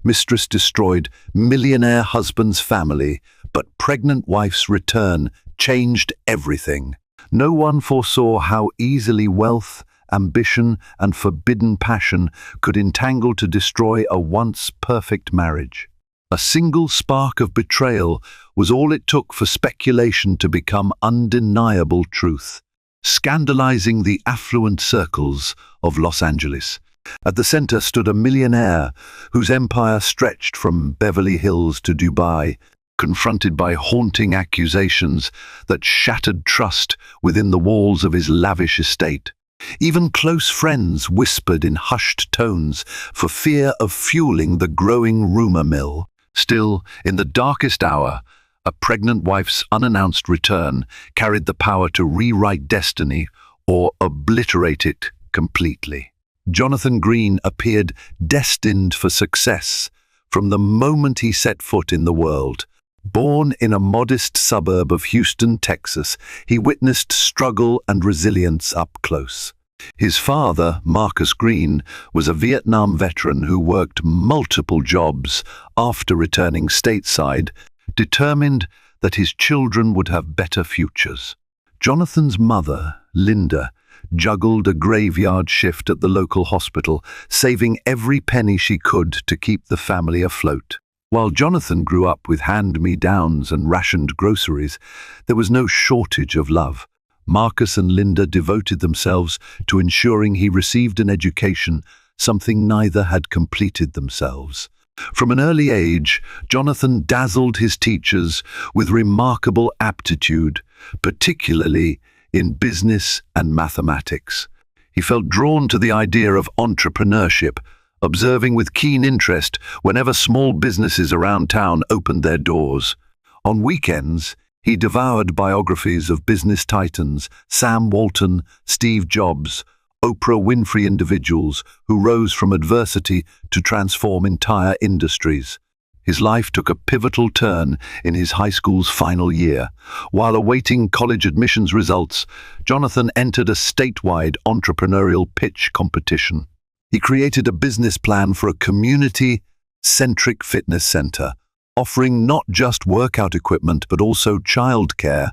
Mistress destroyed millionaire husband's family, but pregnant wife's return changed everything. No one foresaw how easily wealth, ambition, and forbidden passion could entangle to destroy a once perfect marriage. A single spark of betrayal was all it took for speculation to become undeniable truth, scandalizing the affluent circles of Los Angeles. At the center stood a millionaire whose empire stretched from Beverly Hills to Dubai, confronted by haunting accusations that shattered trust within the walls of his lavish estate. Even close friends whispered in hushed tones for fear of fueling the growing rumor mill. Still, in the darkest hour, a pregnant wife's unannounced return carried the power to rewrite destiny or obliterate it completely. Jonathan Green appeared destined for success from the moment he set foot in the world. Born in a modest suburb of Houston, Texas, he witnessed struggle and resilience up close. His father, Marcus Green, was a Vietnam veteran who worked multiple jobs after returning stateside, determined that his children would have better futures. Jonathan's mother, Linda, juggled a graveyard shift at the local hospital, saving every penny she could to keep the family afloat. While Jonathan grew up with hand-me-downs and rationed groceries, there was no shortage of love. Marcus and Linda devoted themselves to ensuring he received an education, something neither had completed themselves. From an early age, Jonathan dazzled his teachers with remarkable aptitude, particularly in business and mathematics. He felt drawn to the idea of entrepreneurship, observing with keen interest whenever small businesses around town opened their doors. On weekends, he devoured biographies of business titans, Sam Walton, Steve Jobs, Oprah Winfrey, individuals who rose from adversity to transform entire industries. His life took a pivotal turn in his high school's final year. While awaiting college admissions results, Jonathan entered a statewide entrepreneurial pitch competition. He created a business plan for a community-centric fitness center, offering not just workout equipment but also childcare,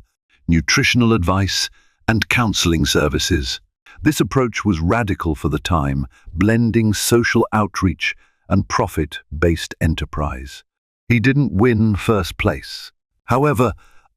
nutritional advice, and counseling services. This approach was radical for the time, blending social outreach and profit-based enterprise. He didn't win first place. However,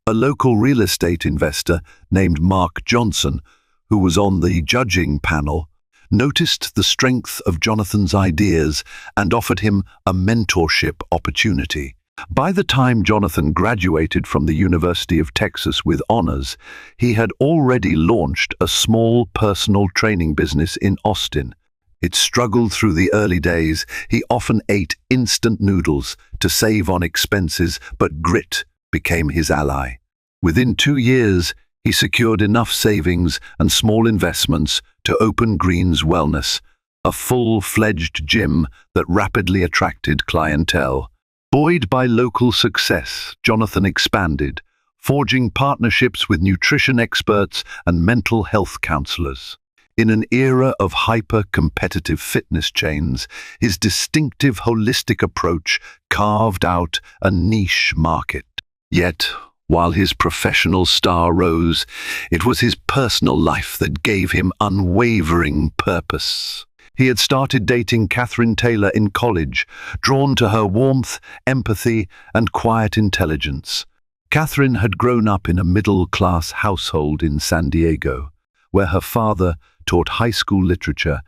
a local real estate investor named Mark Johnson, who was on the judging panel, noticed the strength of Jonathan's ideas and offered him a mentorship opportunity. By the time Jonathan graduated from the University of Texas with honors, he had already launched a small personal training business in Austin. It struggled through the early days. He often ate instant noodles to save on expenses, but grit became his ally. Within 2 years, he secured enough savings and small investments to open Green's Wellness, a full-fledged gym that rapidly attracted clientele. Buoyed by local success, Jonathan expanded, forging partnerships with nutrition experts and mental health counselors. In an era of hyper-competitive fitness chains, his distinctive holistic approach carved out a niche market. Yet, while his professional star rose, it was his personal life that gave him unwavering purpose. He had started dating Catherine Taylor in college, drawn to her warmth, empathy, and quiet intelligence. Catherine had grown up in a middle-class household in San Diego, where her father taught high school literature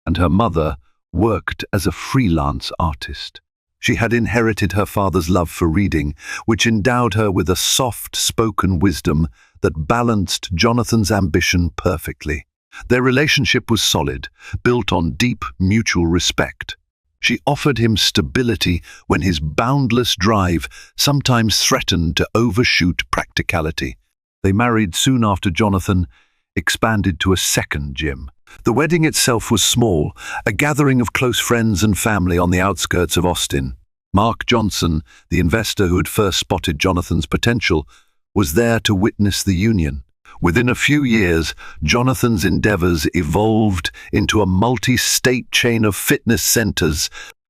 and her mother worked as a freelance artist. She had inherited her father's love for reading, which endowed her with a soft-spoken wisdom that balanced Jonathan's ambition perfectly. Their relationship was solid, built on deep mutual respect. She offered him stability when his boundless drive sometimes threatened to overshoot practicality. They married soon after Jonathan expanded to a second gym. The wedding itself was small, a gathering of close friends and family on the outskirts of Austin. Mark Johnson, the investor who had first spotted Jonathan's potential, was there to witness the union. Within a few years, Jonathan's endeavors evolved into a multi-state chain of fitness centers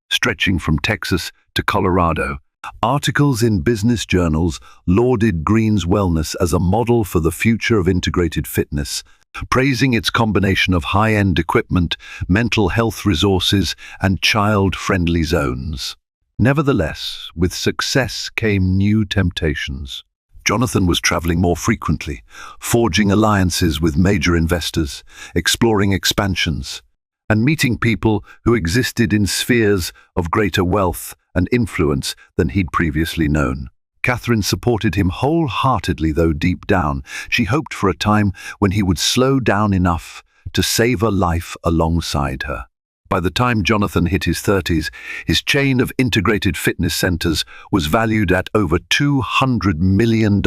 stretching from Texas to Colorado. Articles in business journals lauded Green's wellness as a model for the future of integrated fitness, praising its combination of high-end equipment, mental health resources, and child-friendly zones. Nevertheless, with success came new temptations. Jonathan was traveling more frequently, forging alliances with major investors, exploring expansions, and meeting people who existed in spheres of greater wealth and influence than he'd previously known. Catherine supported him wholeheartedly, though deep down she hoped for a time when he would slow down enough to savor life alongside her. By the time Jonathan hit his 30s, his chain of integrated fitness centers was valued at over $200 million.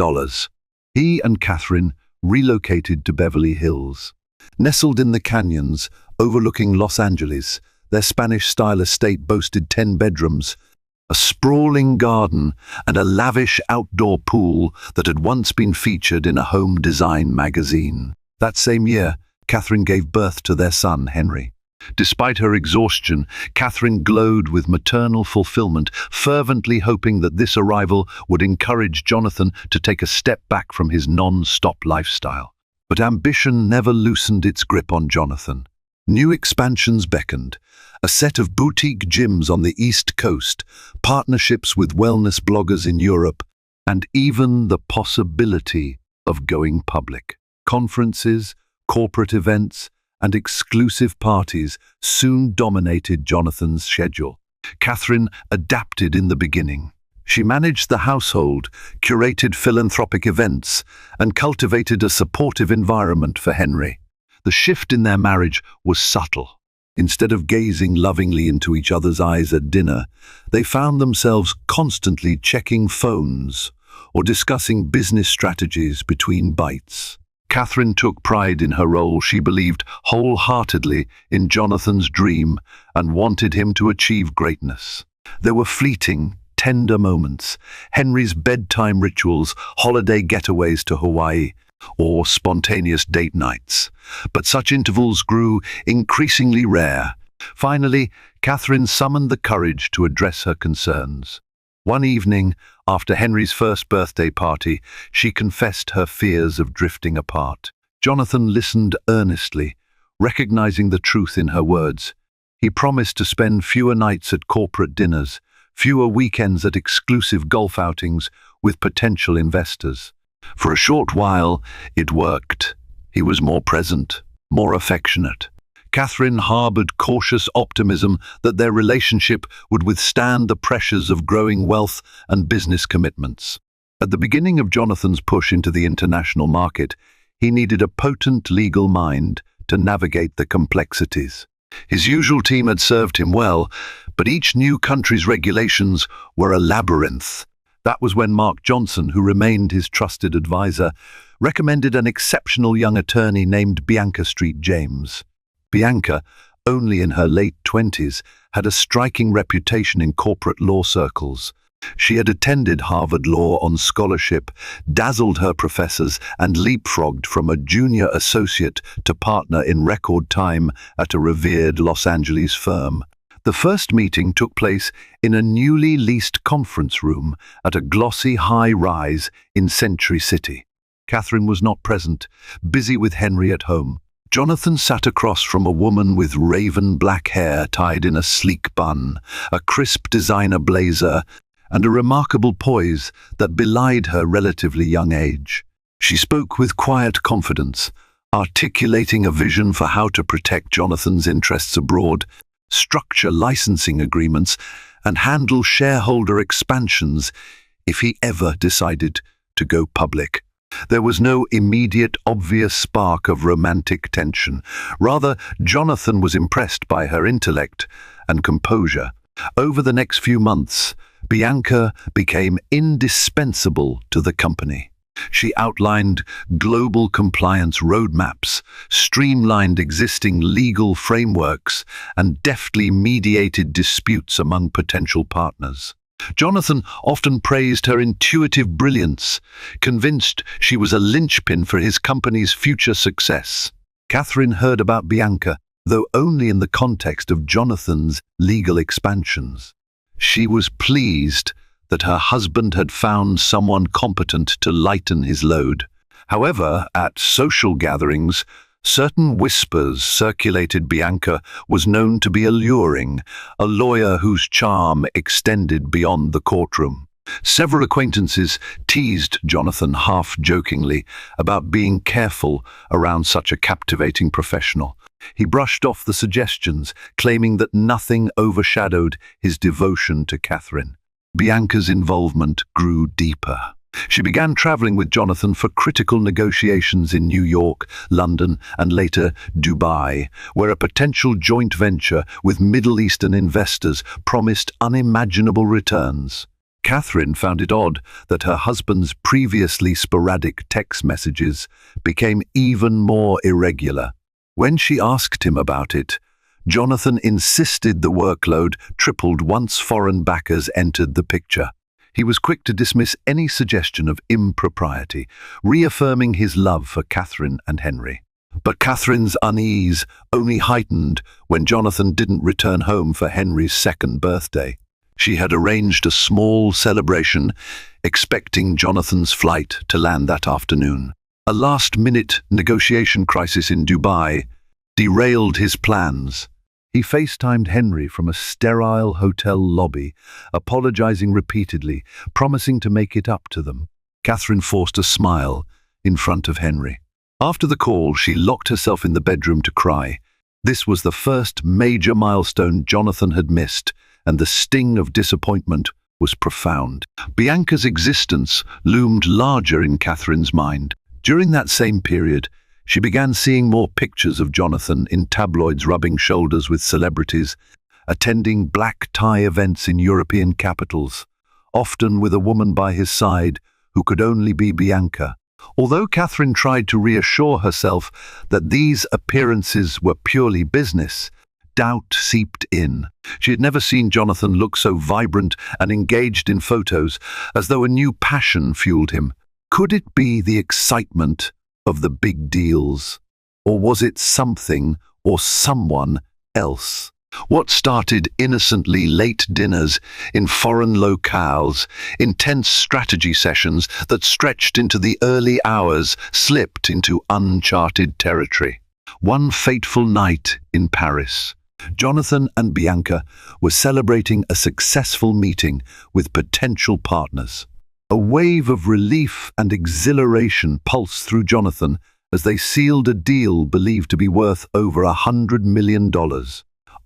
He and Catherine relocated to Beverly Hills. Nestled in the canyons overlooking Los Angeles, their Spanish-style estate boasted 10 bedrooms, a sprawling garden, and a lavish outdoor pool that had once been featured in a home design magazine. That same year, Catherine gave birth to their son, Henry. Despite her exhaustion, Catherine glowed with maternal fulfillment, fervently hoping that this arrival would encourage Jonathan to take a step back from his non-stop lifestyle. But ambition never loosened its grip on Jonathan. New expansions beckoned, a set of boutique gyms on the East Coast, partnerships with wellness bloggers in Europe, and even the possibility of going public. Conferences, corporate events, and exclusive parties soon dominated Jonathan's schedule. Catherine adapted in the beginning. She managed the household, curated philanthropic events, and cultivated a supportive environment for Henry. The shift in their marriage was subtle. Instead of gazing lovingly into each other's eyes at dinner, they found themselves constantly checking phones or discussing business strategies between bites. Catherine took pride in her role. She believed wholeheartedly in Jonathan's dream and wanted him to achieve greatness. There were fleeting, tender moments, Henry's bedtime rituals, holiday getaways to Hawaii, or spontaneous date nights. But such intervals grew increasingly rare. Finally, Catherine summoned the courage to address her concerns. One evening, after Henry's first birthday party, she confessed her fears of drifting apart. Jonathan listened earnestly, recognizing the truth in her words. He promised to spend fewer nights at corporate dinners, fewer weekends at exclusive golf outings with potential investors. For a short while, it worked. He was more present, more affectionate. Catherine harbored cautious optimism that their relationship would withstand the pressures of growing wealth and business commitments. At the beginning of Jonathan's push into the international market, he needed a potent legal mind to navigate the complexities. His usual team had served him well, but each new country's regulations were a labyrinth. That was when Mark Johnson, who remained his trusted advisor, recommended an exceptional young attorney named Bianca Street James. Bianca, only in her late 20s, had a striking reputation in corporate law circles. She had attended Harvard Law on scholarship, dazzled her professors, and leapfrogged from a junior associate to partner in record time at a revered Los Angeles firm. The first meeting took place in a newly leased conference room at a glossy high-rise in Century City. Catherine was not present, busy with Henry at home. Jonathan sat across from a woman with raven black hair tied in a sleek bun, a crisp designer blazer, and a remarkable poise that belied her relatively young age. She spoke with quiet confidence, articulating a vision for how to protect Jonathan's interests abroad, structure licensing agreements, and handle shareholder expansions if he ever decided to go public. There was no immediate, obvious spark of romantic tension. Rather, Jonathan was impressed by her intellect and composure. Over the next few months, Bianca became indispensable to the company. She outlined global compliance roadmaps, streamlined existing legal frameworks, and deftly mediated disputes among potential partners. Jonathan often praised her intuitive brilliance, convinced she was a linchpin for his company's future success. Catherine heard about Bianca though only in the context of Jonathan's legal expansions. She was pleased that her husband had found someone competent to lighten his load. However, at social gatherings, certain whispers circulated Bianca was known to be alluring, a lawyer whose charm extended beyond the courtroom. Several acquaintances teased Jonathan half-jokingly about being careful around such a captivating professional. He brushed off the suggestions, claiming that nothing overshadowed his devotion to Catherine. Bianca's involvement grew deeper. She began traveling with Jonathan for critical negotiations in New York, London, and later Dubai, where a potential joint venture with Middle Eastern investors promised unimaginable returns. Catherine found it odd that her husband's previously sporadic text messages became even more irregular. When she asked him about it, Jonathan insisted the workload tripled once foreign backers entered the picture. He was quick to dismiss any suggestion of impropriety, reaffirming his love for Catherine and Henry. But Catherine's unease only heightened when Jonathan didn't return home for Henry's second birthday. She had arranged a small celebration, expecting Jonathan's flight to land that afternoon. A last-minute negotiation crisis in Dubai derailed his plans. He FaceTimed Henry from a sterile hotel lobby, apologizing repeatedly, promising to make it up to them. Catherine forced a smile in front of Henry. After the call, she locked herself in the bedroom to cry. This was the first major milestone Jonathan had missed, and the sting of disappointment was profound. Bianca's existence loomed larger in Catherine's mind. During that same period, she began seeing more pictures of Jonathan in tabloids, rubbing shoulders with celebrities, attending black tie events in European capitals, often with a woman by his side who could only be Bianca. Although Catherine tried to reassure herself that these appearances were purely business, doubt seeped in. She had never seen Jonathan look so vibrant and engaged in photos, as though a new passion fueled him. Could it be the excitement of the big deals? Or was it something or someone else? What started innocently late dinners in foreign locales, intense strategy sessions that stretched into the early hours, slipped into uncharted territory. One fateful night in Paris, Jonathan and Bianca were celebrating a successful meeting with potential partners. A wave of relief and exhilaration pulsed through Jonathan as they sealed a deal believed to be worth over $100 million.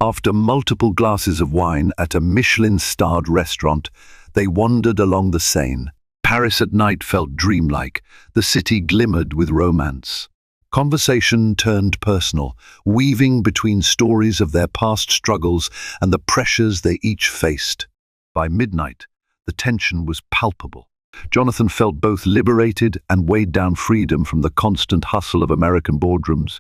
After multiple glasses of wine at a Michelin-starred restaurant, they wandered along the Seine. Paris at night felt dreamlike. The city glimmered with romance. Conversation turned personal, weaving between stories of their past struggles and the pressures they each faced. By midnight, the tension was palpable. Jonathan felt both liberated and weighed down freedom from the constant hustle of American boardrooms,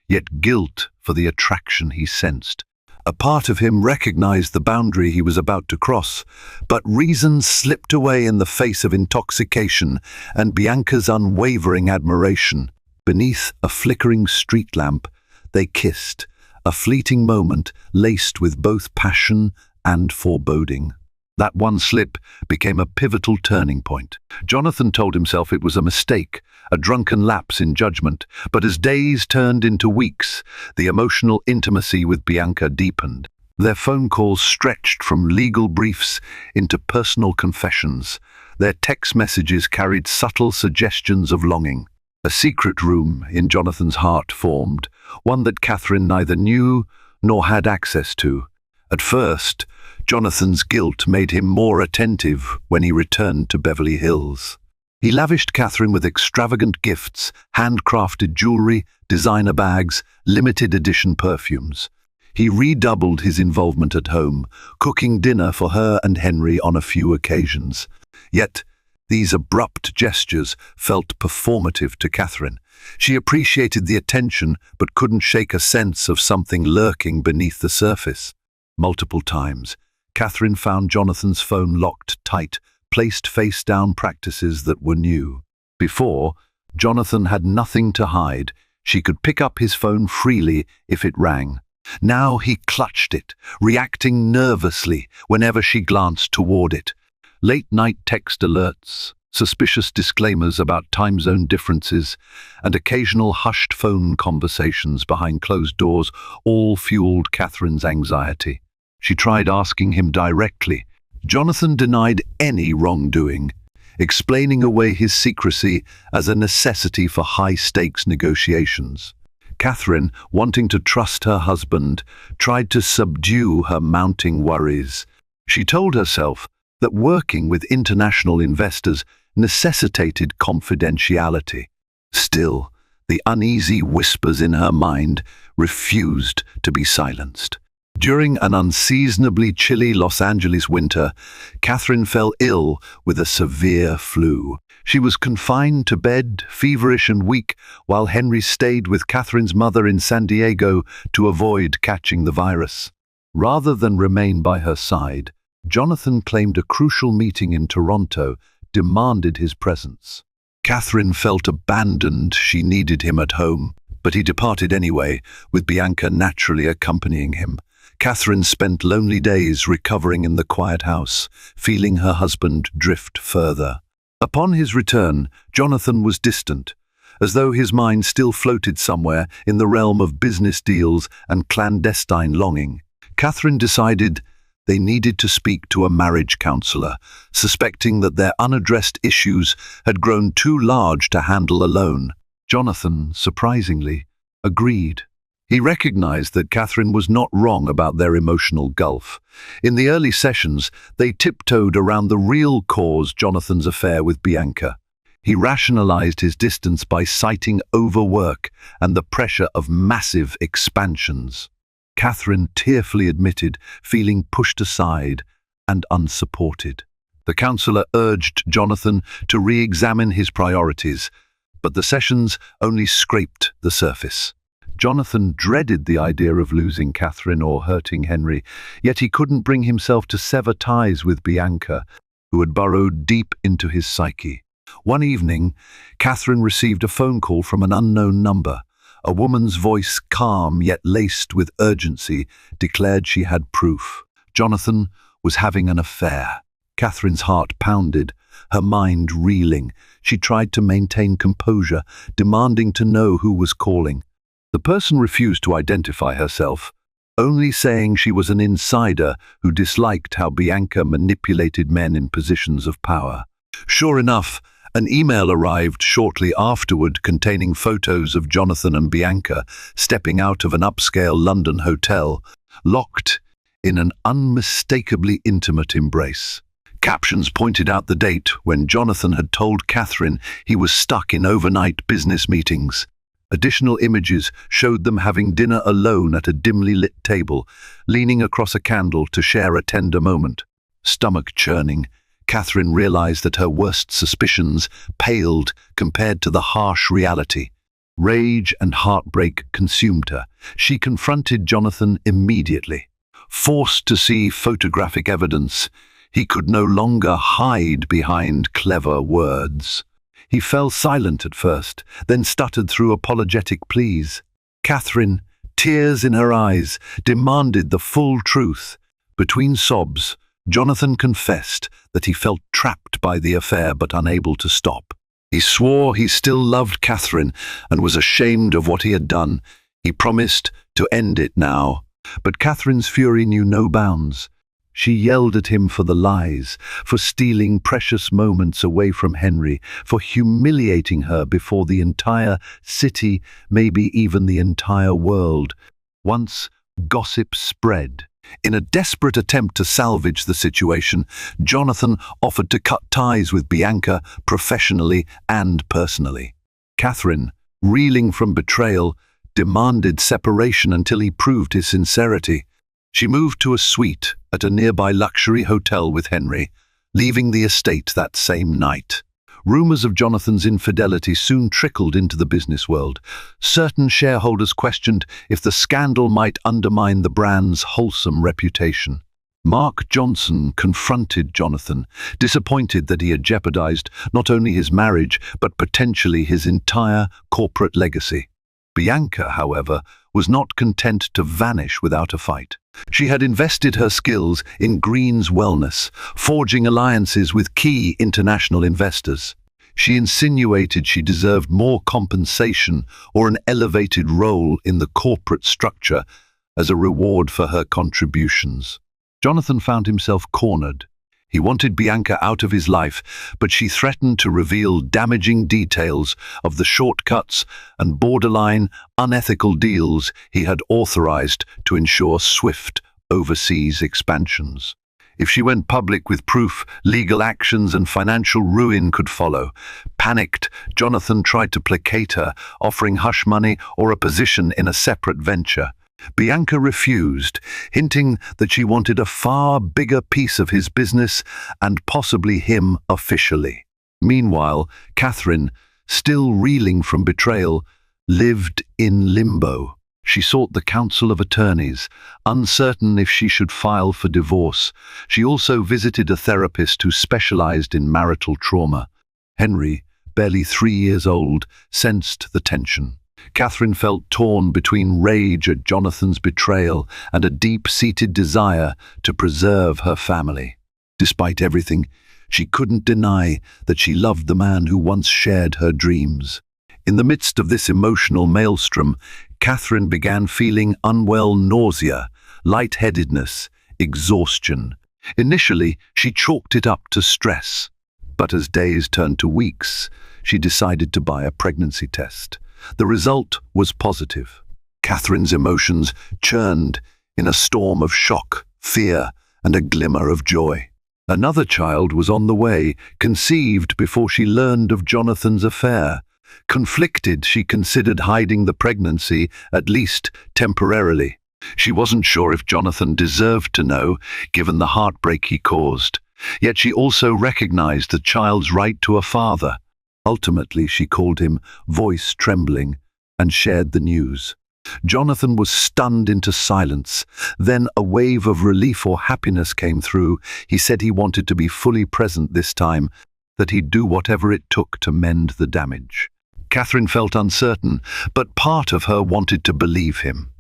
yet guilt for the attraction he sensed. A part of him recognized the boundary he was about to cross, but reason slipped away in the face of intoxication and Bianca's unwavering admiration. Beneath a flickering street lamp, they kissed, a fleeting moment laced with both passion and foreboding. That one slip became a pivotal turning point. Jonathan told himself it was a mistake, a drunken lapse in judgment, but as days turned into weeks, the emotional intimacy with Bianca deepened. Their phone calls stretched from legal briefs into personal confessions. Their text messages carried subtle suggestions of longing. A secret room in Jonathan's heart formed, one that Catherine neither knew nor had access to. At first, Jonathan's guilt made him more attentive when he returned to Beverly Hills. He lavished Catherine with extravagant gifts, handcrafted jewelry, designer bags, limited edition perfumes. He redoubled his involvement at home, cooking dinner for her and Henry on a few occasions. Yet, these abrupt gestures felt performative to Catherine. She appreciated the attention but couldn't shake a sense of something lurking beneath the surface. Multiple times, Catherine found Jonathan's phone locked tight, placed face-down practices that were new. Before, Jonathan had nothing to hide. She could pick up his phone freely if it rang. Now he clutched it, reacting nervously whenever she glanced toward it. Late-night text alerts, suspicious disclaimers about time zone differences, and occasional hushed phone conversations behind closed doors all fueled Catherine's anxiety. She tried asking him directly. Jonathan denied any wrongdoing, explaining away his secrecy as a necessity for high-stakes negotiations. Catherine, wanting to trust her husband, tried to subdue her mounting worries. She told herself that working with international investors necessitated confidentiality. Still, the uneasy whispers in her mind refused to be silenced. During an unseasonably chilly Los Angeles winter, Catherine fell ill with a severe flu. She was confined to bed, feverish and weak, while Henry stayed with Catherine's mother in San Diego to avoid catching the virus. Rather than remain by her side, Jonathan claimed a crucial meeting in Toronto demanded his presence. Catherine felt abandoned. She needed him at home, but he departed anyway, with Bianca naturally accompanying him. Catherine spent lonely days recovering in the quiet house, feeling her husband drift further. Upon his return, Jonathan was distant, as though his mind still floated somewhere in the realm of business deals and clandestine longing. Catherine decided they needed to speak to a marriage counselor, suspecting that their unaddressed issues had grown too large to handle alone. Jonathan, surprisingly, agreed. He recognized that Catherine was not wrong about their emotional gulf. In the early sessions, they tiptoed around the real cause Jonathan's affair with Bianca. He rationalized his distance by citing overwork and the pressure of massive expansions. Catherine tearfully admitted feeling pushed aside and unsupported. The counselor urged Jonathan to re-examine his priorities, but the sessions only scraped the surface. Jonathan dreaded the idea of losing Catherine or hurting Henry, yet he couldn't bring himself to sever ties with Bianca, who had burrowed deep into his psyche. One evening, Catherine received a phone call from an unknown number. A woman's voice, calm yet laced with urgency, declared she had proof. Jonathan was having an affair. Catherine's heart pounded, her mind reeling. She tried to maintain composure, demanding to know who was calling. The person refused to identify herself, only saying she was an insider who disliked how Bianca manipulated men in positions of power. Sure enough, an email arrived shortly afterward containing photos of Jonathan and Bianca stepping out of an upscale London hotel, locked in an unmistakably intimate embrace. Captions pointed out the date when Jonathan had told Catherine he was stuck in overnight business meetings. Additional images showed them having dinner alone at a dimly lit table, leaning across a candle to share a tender moment. Stomach churning, Catherine realized that her worst suspicions paled compared to the harsh reality. Rage and heartbreak consumed her. She confronted Jonathan immediately. Forced to see photographic evidence, he could no longer hide behind clever words. He fell silent at first, then stuttered through apologetic pleas. Catherine, tears in her eyes, demanded the full truth. Between sobs, Jonathan confessed that he felt trapped by the affair but unable to stop. He swore he still loved Catherine and was ashamed of what he had done. He promised to end it now. But Catherine's fury knew no bounds. She yelled at him for the lies, for stealing precious moments away from Henry, for humiliating her before the entire city, maybe even the entire world. Once gossip spread. In a desperate attempt to salvage the situation, Jonathan offered to cut ties with Bianca professionally and personally. Catherine, reeling from betrayal, demanded separation until he proved his sincerity. She moved to a suite at a nearby luxury hotel with Henry, leaving the estate that same night. Rumors of Jonathan's infidelity soon trickled into the business world. Certain shareholders questioned if the scandal might undermine the brand's wholesome reputation. Mark Johnson confronted Jonathan, disappointed that he had jeopardized not only his marriage but potentially his entire corporate legacy. Bianca, however, was not content to vanish without a fight. She had invested her skills in Green's wellness, forging alliances with key international investors. She insinuated she deserved more compensation or an elevated role in the corporate structure as a reward for her contributions. Jonathan found himself cornered. He wanted Bianca out of his life, but she threatened to reveal damaging details of the shortcuts and borderline unethical deals he had authorized to ensure swift overseas expansions. If she went public with proof, legal actions and financial ruin could follow. Panicked, Jonathan tried to placate her, offering hush money or a position in a separate venture. Bianca refused, hinting that she wanted a far bigger piece of his business and possibly him officially. Meanwhile, Catherine, still reeling from betrayal, lived in limbo. She sought the counsel of attorneys, uncertain if she should file for divorce. She also visited a therapist who specialized in marital trauma. Henry, barely 3 years old, sensed the tension. Catherine felt torn between rage at Jonathan's betrayal and a deep-seated desire to preserve her family. Despite everything, she couldn't deny that she loved the man who once shared her dreams. In the midst of this emotional maelstrom, Catherine began feeling unwell nausea, lightheadedness, exhaustion. Initially, she chalked it up to stress. But as days turned to weeks, she decided to buy a pregnancy test. The result was positive. Catherine's emotions churned in a storm of shock, fear, and a glimmer of joy. Another child was on the way, conceived before she learned of Jonathan's affair. Conflicted, she considered hiding the pregnancy, at least temporarily. She wasn't sure if Jonathan deserved to know, given the heartbreak he caused. Yet she also recognized the child's right to a father. Ultimately, she called him, voice trembling, and shared the news. Jonathan was stunned into silence. Then a wave of relief or happiness came through. He said he wanted to be fully present this time, that he'd do whatever it took to mend the damage. Catherine felt uncertain, but part of her wanted to believe him.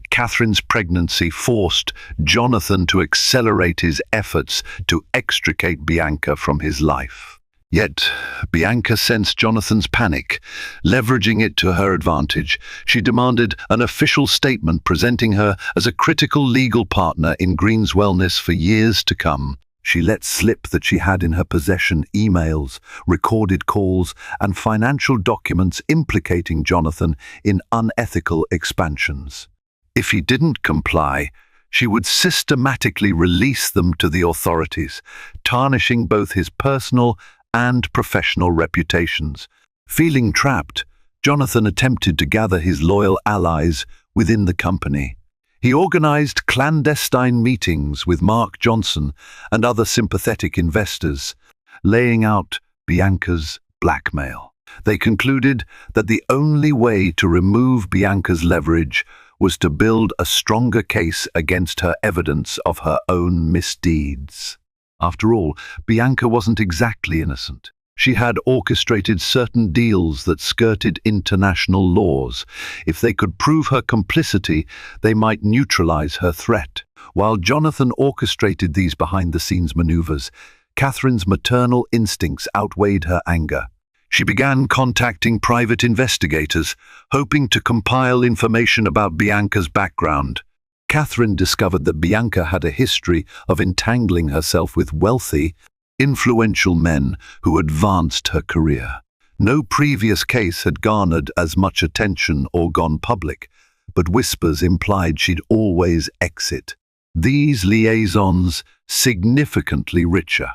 Catherine's pregnancy forced Jonathan to accelerate his efforts to extricate Bianca from his life. Yet, Bianca sensed Jonathan's panic. Leveraging it to her advantage, she demanded an official statement presenting her as a critical legal partner in Green's wellness for years to come. She let slip that she had in her possession emails, recorded calls, and financial documents implicating Jonathan in unethical expansions. If he didn't comply, she would systematically release them to the authorities, tarnishing both his personal and professional reputations. Feeling trapped, Jonathan attempted to gather his loyal allies within the company. He organized clandestine meetings with Mark Johnson and other sympathetic investors, laying out Bianca's blackmail. They concluded that the only way to remove Bianca's leverage was to build a stronger case against her evidence of her own misdeeds. After all, Bianca wasn't exactly innocent. She had orchestrated certain deals that skirted international laws. If they could prove her complicity, they might neutralize her threat. While Jonathan orchestrated these behind-the-scenes maneuvers, Catherine's maternal instincts outweighed her anger. She began contacting private investigators, hoping to compile information about Bianca's background. Catherine discovered that Bianca had a history of entangling herself with wealthy, influential men who advanced her career. No previous case had garnered as much attention or gone public, but whispers implied she'd always exit. These liaisons significantly richer.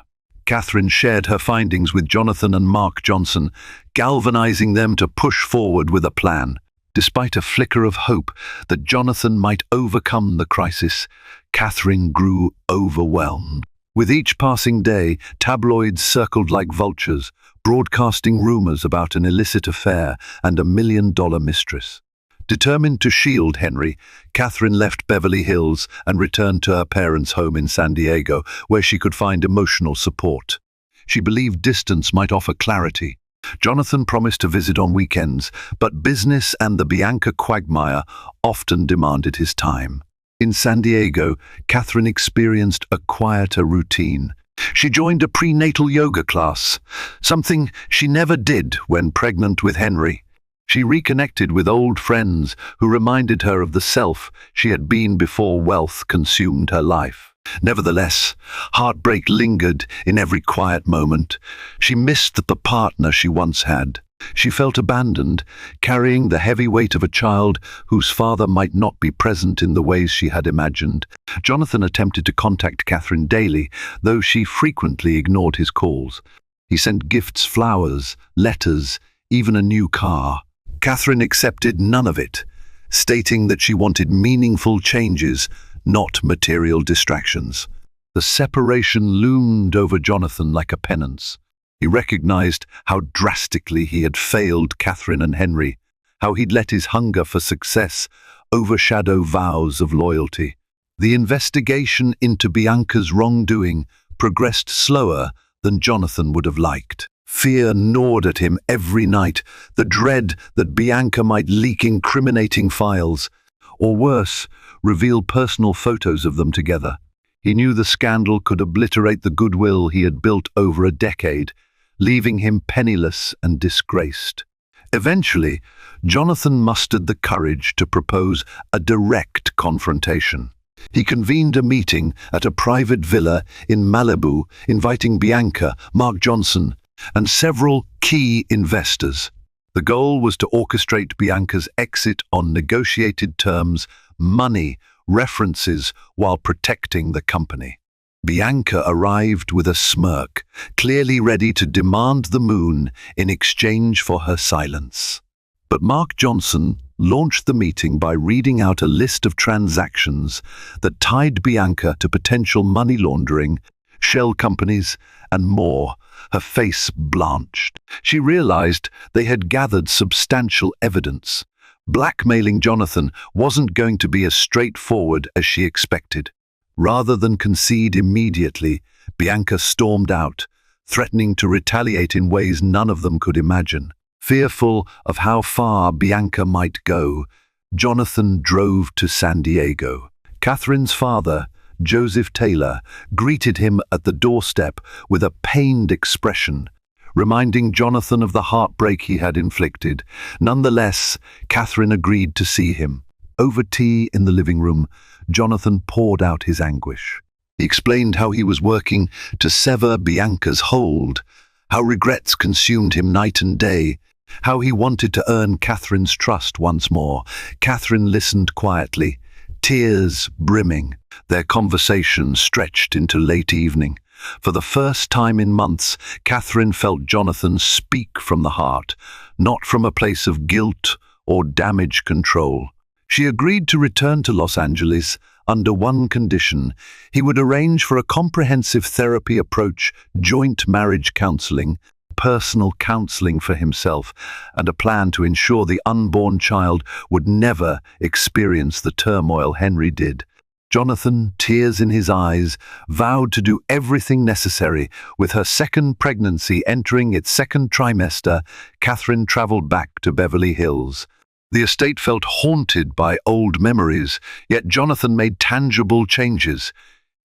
Catherine shared her findings with Jonathan and Mark Johnson, galvanizing them to push forward with a plan. Despite a flicker of hope that Jonathan might overcome the crisis, Catherine grew overwhelmed. With each passing day, tabloids circled like vultures, broadcasting rumors about an illicit affair and $1 million mistress. Determined to shield Henry, Catherine left Beverly Hills and returned to her parents' home in San Diego, where she could find emotional support. She believed distance might offer clarity. Jonathan promised to visit on weekends, but business and the Bianca quagmire often demanded his time. In San Diego, Catherine experienced a quieter routine. She joined a prenatal yoga class, something she never did when pregnant with Henry. She reconnected with old friends who reminded her of the self she had been before wealth consumed her life. Nevertheless, heartbreak lingered in every quiet moment. She missed the partner she once had. She felt abandoned, carrying the heavy weight of a child whose father might not be present in the ways she had imagined. Jonathan attempted to contact Catherine daily, though she frequently ignored his calls. He sent gifts, flowers, letters, even a new car. Catherine accepted none of it, stating that she wanted meaningful changes, not material distractions. The separation loomed over Jonathan like a penance. He recognized how drastically he had failed Catherine and Henry, how he'd let his hunger for success overshadow vows of loyalty. The investigation into Bianca's wrongdoing progressed slower than Jonathan would have liked. Fear gnawed at him every night, the dread that Bianca might leak incriminating files, or worse, reveal personal photos of them together. He knew the scandal could obliterate the goodwill he had built over a decade, leaving him penniless and disgraced. Eventually, Jonathan mustered the courage to propose a direct confrontation. He convened a meeting at a private villa in Malibu, inviting Bianca, Mark Johnson, and several key investors. The goal was to orchestrate Bianca's exit on negotiated terms, money, references, while protecting the company. Bianca arrived with a smirk, clearly ready to demand the moon in exchange for her silence. But Mark Johnson launched the meeting by reading out a list of transactions that tied Bianca to potential money laundering, shell companies, and more. Her face blanched. She realized they had gathered substantial evidence. Blackmailing Jonathan wasn't going to be as straightforward as she expected. Rather than concede immediately, Bianca stormed out, threatening to retaliate in ways none of them could imagine. Fearful of how far Bianca might go, Jonathan drove to San Diego. Catherine's father, Joseph Taylor, greeted him at the doorstep with a pained expression, reminding Jonathan of the heartbreak he had inflicted. Nonetheless, Catherine agreed to see him. Over tea in the living room, Jonathan poured out his anguish. He explained how he was working to sever Bianca's hold, how regrets consumed him night and day, how he wanted to earn Catherine's trust once more. Catherine listened quietly, tears brimming. Their conversation stretched into late evening. For the first time in months, Catherine felt Jonathan speak from the heart, not from a place of guilt or damage control. She agreed to return to Los Angeles under one condition: he would arrange for a comprehensive therapy approach, joint marriage counseling, personal counseling for himself, and a plan to ensure the unborn child would never experience the turmoil Henry did. Jonathan, tears in his eyes, vowed to do everything necessary. With her second pregnancy entering its second trimester, Catherine traveled back to Beverly Hills. The estate felt haunted by old memories, yet Jonathan made tangible changes.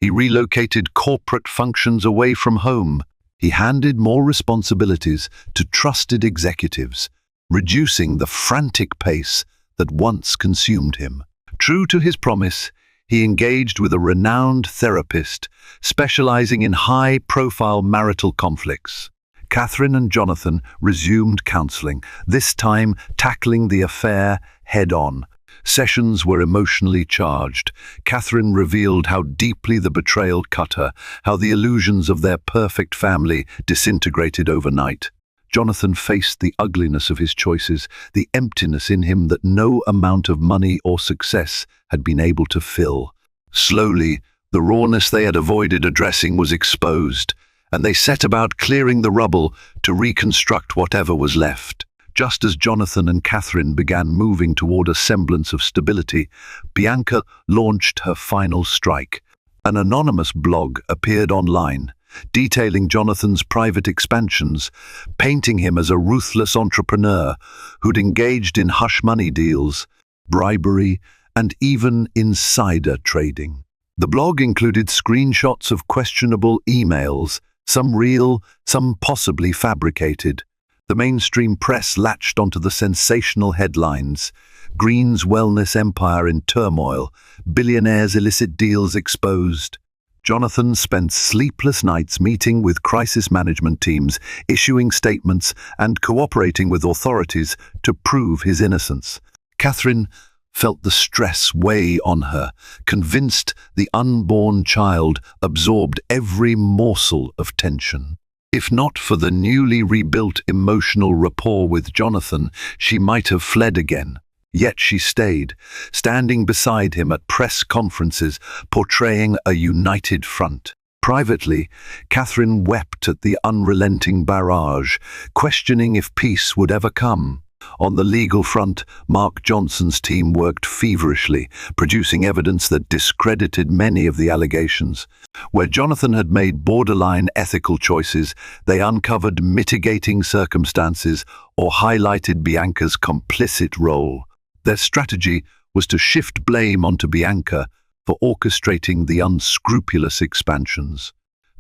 He relocated corporate functions away from home. He handed more responsibilities to trusted executives, reducing the frantic pace that once consumed him. True to his promise, he engaged with a renowned therapist specializing in high-profile marital conflicts. Catherine and Jonathan resumed counseling, this time tackling the affair head-on. Sessions were emotionally charged. Catherine revealed how deeply the betrayal cut her, how the illusions of their perfect family disintegrated overnight. Jonathan faced the ugliness of his choices, the emptiness in him that no amount of money or success had been able to fill. Slowly, the rawness they had avoided addressing was exposed, and they set about clearing the rubble to reconstruct whatever was left. Just as Jonathan and Catherine began moving toward a semblance of stability, Bianca launched her final strike. An anonymous blog appeared online, detailing Jonathan's private expansions, painting him as a ruthless entrepreneur who'd engaged in hush-money deals, bribery, and even insider trading. The blog included screenshots of questionable emails, some real, some possibly fabricated. The mainstream press latched onto the sensational headlines: Green's wellness empire in turmoil, billionaire's illicit deals exposed. Jonathan spent sleepless nights meeting with crisis management teams, issuing statements and cooperating with authorities to prove his innocence. Catherine felt the stress weigh on her, convinced the unborn child absorbed every morsel of tension. If not for the newly rebuilt emotional rapport with Jonathan, she might have fled again. Yet she stayed, standing beside him at press conferences, portraying a united front. Privately, Catherine wept at the unrelenting barrage, questioning if peace would ever come. On the legal front, Mark Johnson's team worked feverishly, producing evidence that discredited many of the allegations. Where Jonathan had made borderline ethical choices, they uncovered mitigating circumstances or highlighted Bianca's complicit role. Their strategy was to shift blame onto Bianca for orchestrating the unscrupulous expansions.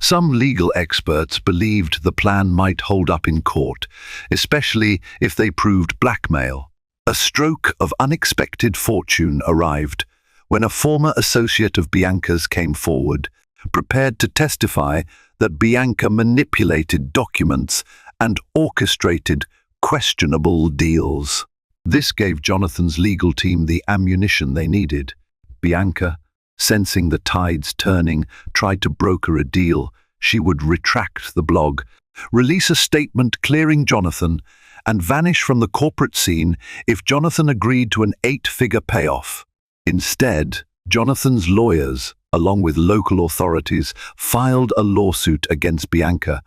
Some legal experts believed the plan might hold up in court, especially if they proved blackmail. A stroke of unexpected fortune arrived when a former associate of Bianca's came forward, prepared to testify that Bianca manipulated documents and orchestrated questionable deals. This gave Jonathan's legal team the ammunition they needed. Bianca, sensing the tides turning, tried to broker a deal. She would retract the blog, release a statement clearing Jonathan, and vanish from the corporate scene if Jonathan agreed to an 8-figure payoff. Instead, Jonathan's lawyers, along with local authorities, filed a lawsuit against Bianca,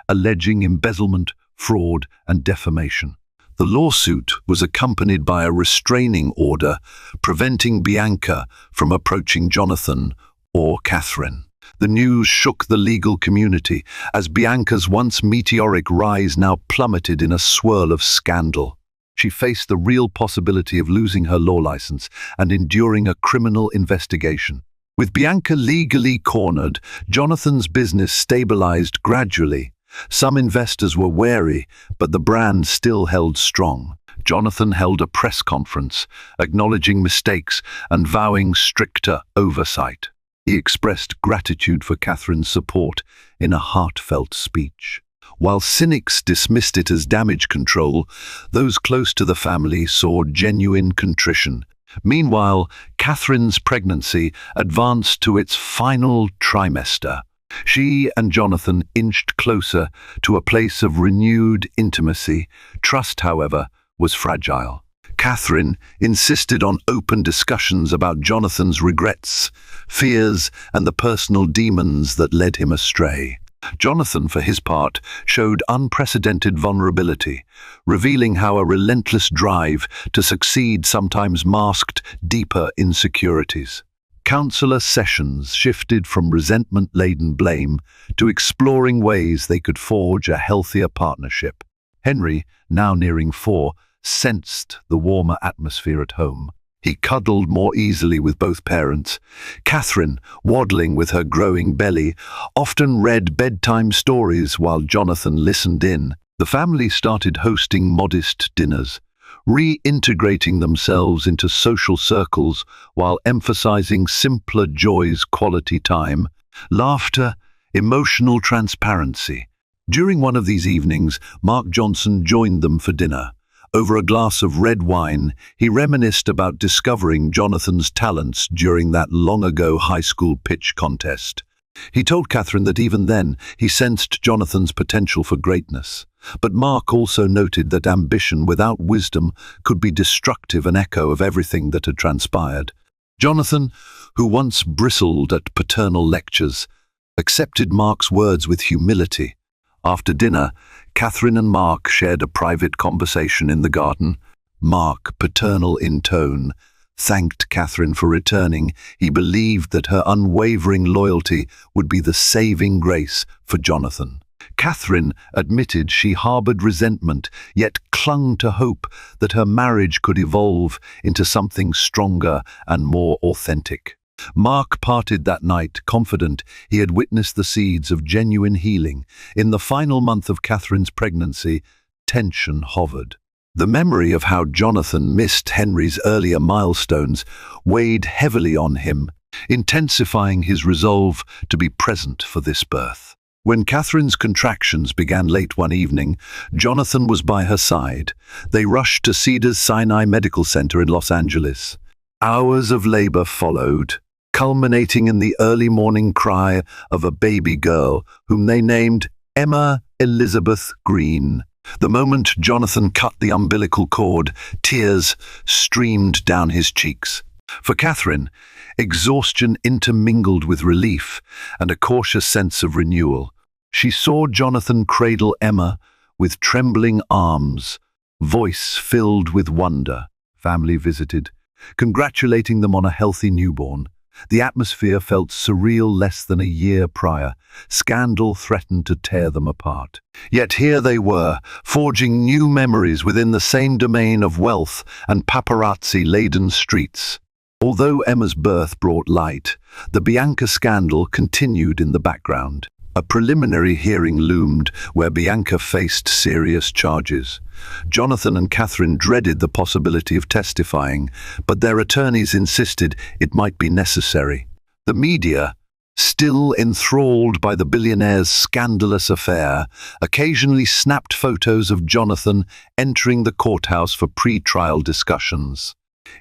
alleging embezzlement, fraud, and defamation. The lawsuit was accompanied by a restraining order preventing Bianca from approaching Jonathan or Catherine. The news shook the legal community as Bianca's once meteoric rise now plummeted in a swirl of scandal. She faced the real possibility of losing her law license and enduring a criminal investigation. With Bianca legally cornered, Jonathan's business stabilized gradually. Some investors were wary, but the brand still held strong. Jonathan held a press conference, acknowledging mistakes and vowing stricter oversight. He expressed gratitude for Catherine's support in a heartfelt speech. While cynics dismissed it as damage control, those close to the family saw genuine contrition. Meanwhile, Catherine's pregnancy advanced to its final trimester. She and Jonathan inched closer to a place of renewed intimacy. Trust, however, was fragile. Catherine insisted on open discussions about Jonathan's regrets, fears, and the personal demons that led him astray. Jonathan, for his part, showed unprecedented vulnerability, revealing how a relentless drive to succeed sometimes masked deeper insecurities. Counselor sessions shifted from resentment-laden blame to exploring ways they could forge a healthier partnership. Henry, now nearing 4, sensed the warmer atmosphere at home. He cuddled more easily with both parents. Catherine, waddling with her growing belly, often read bedtime stories while Jonathan listened in. The family started hosting modest dinners, reintegrating themselves into social circles while emphasizing simpler joys, quality time, laughter, emotional transparency. During one of these evenings, Mark Johnson joined them for dinner. Over a glass of red wine, he reminisced about discovering Jonathan's talents during that long-ago high school pitch contest. He told Catherine that even then, he sensed Jonathan's potential for greatness. But Mark also noted that ambition without wisdom could be destructive, an echo of everything that had transpired. Jonathan, who once bristled at paternal lectures, accepted Mark's words with humility. After dinner, Catherine and Mark shared a private conversation in the garden. Mark, paternal in tone, thanked Catherine for returning. He believed that her unwavering loyalty would be the saving grace for Jonathan. Catherine admitted she harbored resentment, yet clung to hope that her marriage could evolve into something stronger and more authentic. Mark parted that night, confident he had witnessed the seeds of genuine healing. In the final month of Catherine's pregnancy, tension hovered. The memory of how Jonathan missed Henry's earlier milestones weighed heavily on him, intensifying his resolve to be present for this birth. When Catherine's contractions began late one evening, Jonathan was by her side. They rushed to Cedars-Sinai Medical Center in Los Angeles. Hours of labor followed, culminating in the early morning cry of a baby girl whom they named Emma Elizabeth Green. The moment Jonathan cut the umbilical cord, tears streamed down his cheeks. For Catherine, exhaustion intermingled with relief and a cautious sense of renewal. She saw Jonathan cradle Emma with trembling arms, voice filled with wonder. Family visited, congratulating them on a healthy newborn. The atmosphere felt surreal less than a year prior. Scandal threatened to tear them apart. Yet here they were, forging new memories within the same domain of wealth and paparazzi-laden streets. Although Emma's birth brought light, the Bianca scandal continued in the background. A preliminary hearing loomed where Bianca faced serious charges. Jonathan and Catherine dreaded the possibility of testifying, but their attorneys insisted it might be necessary. The media, still enthralled by the billionaire's scandalous affair, occasionally snapped photos of Jonathan entering the courthouse for pre-trial discussions.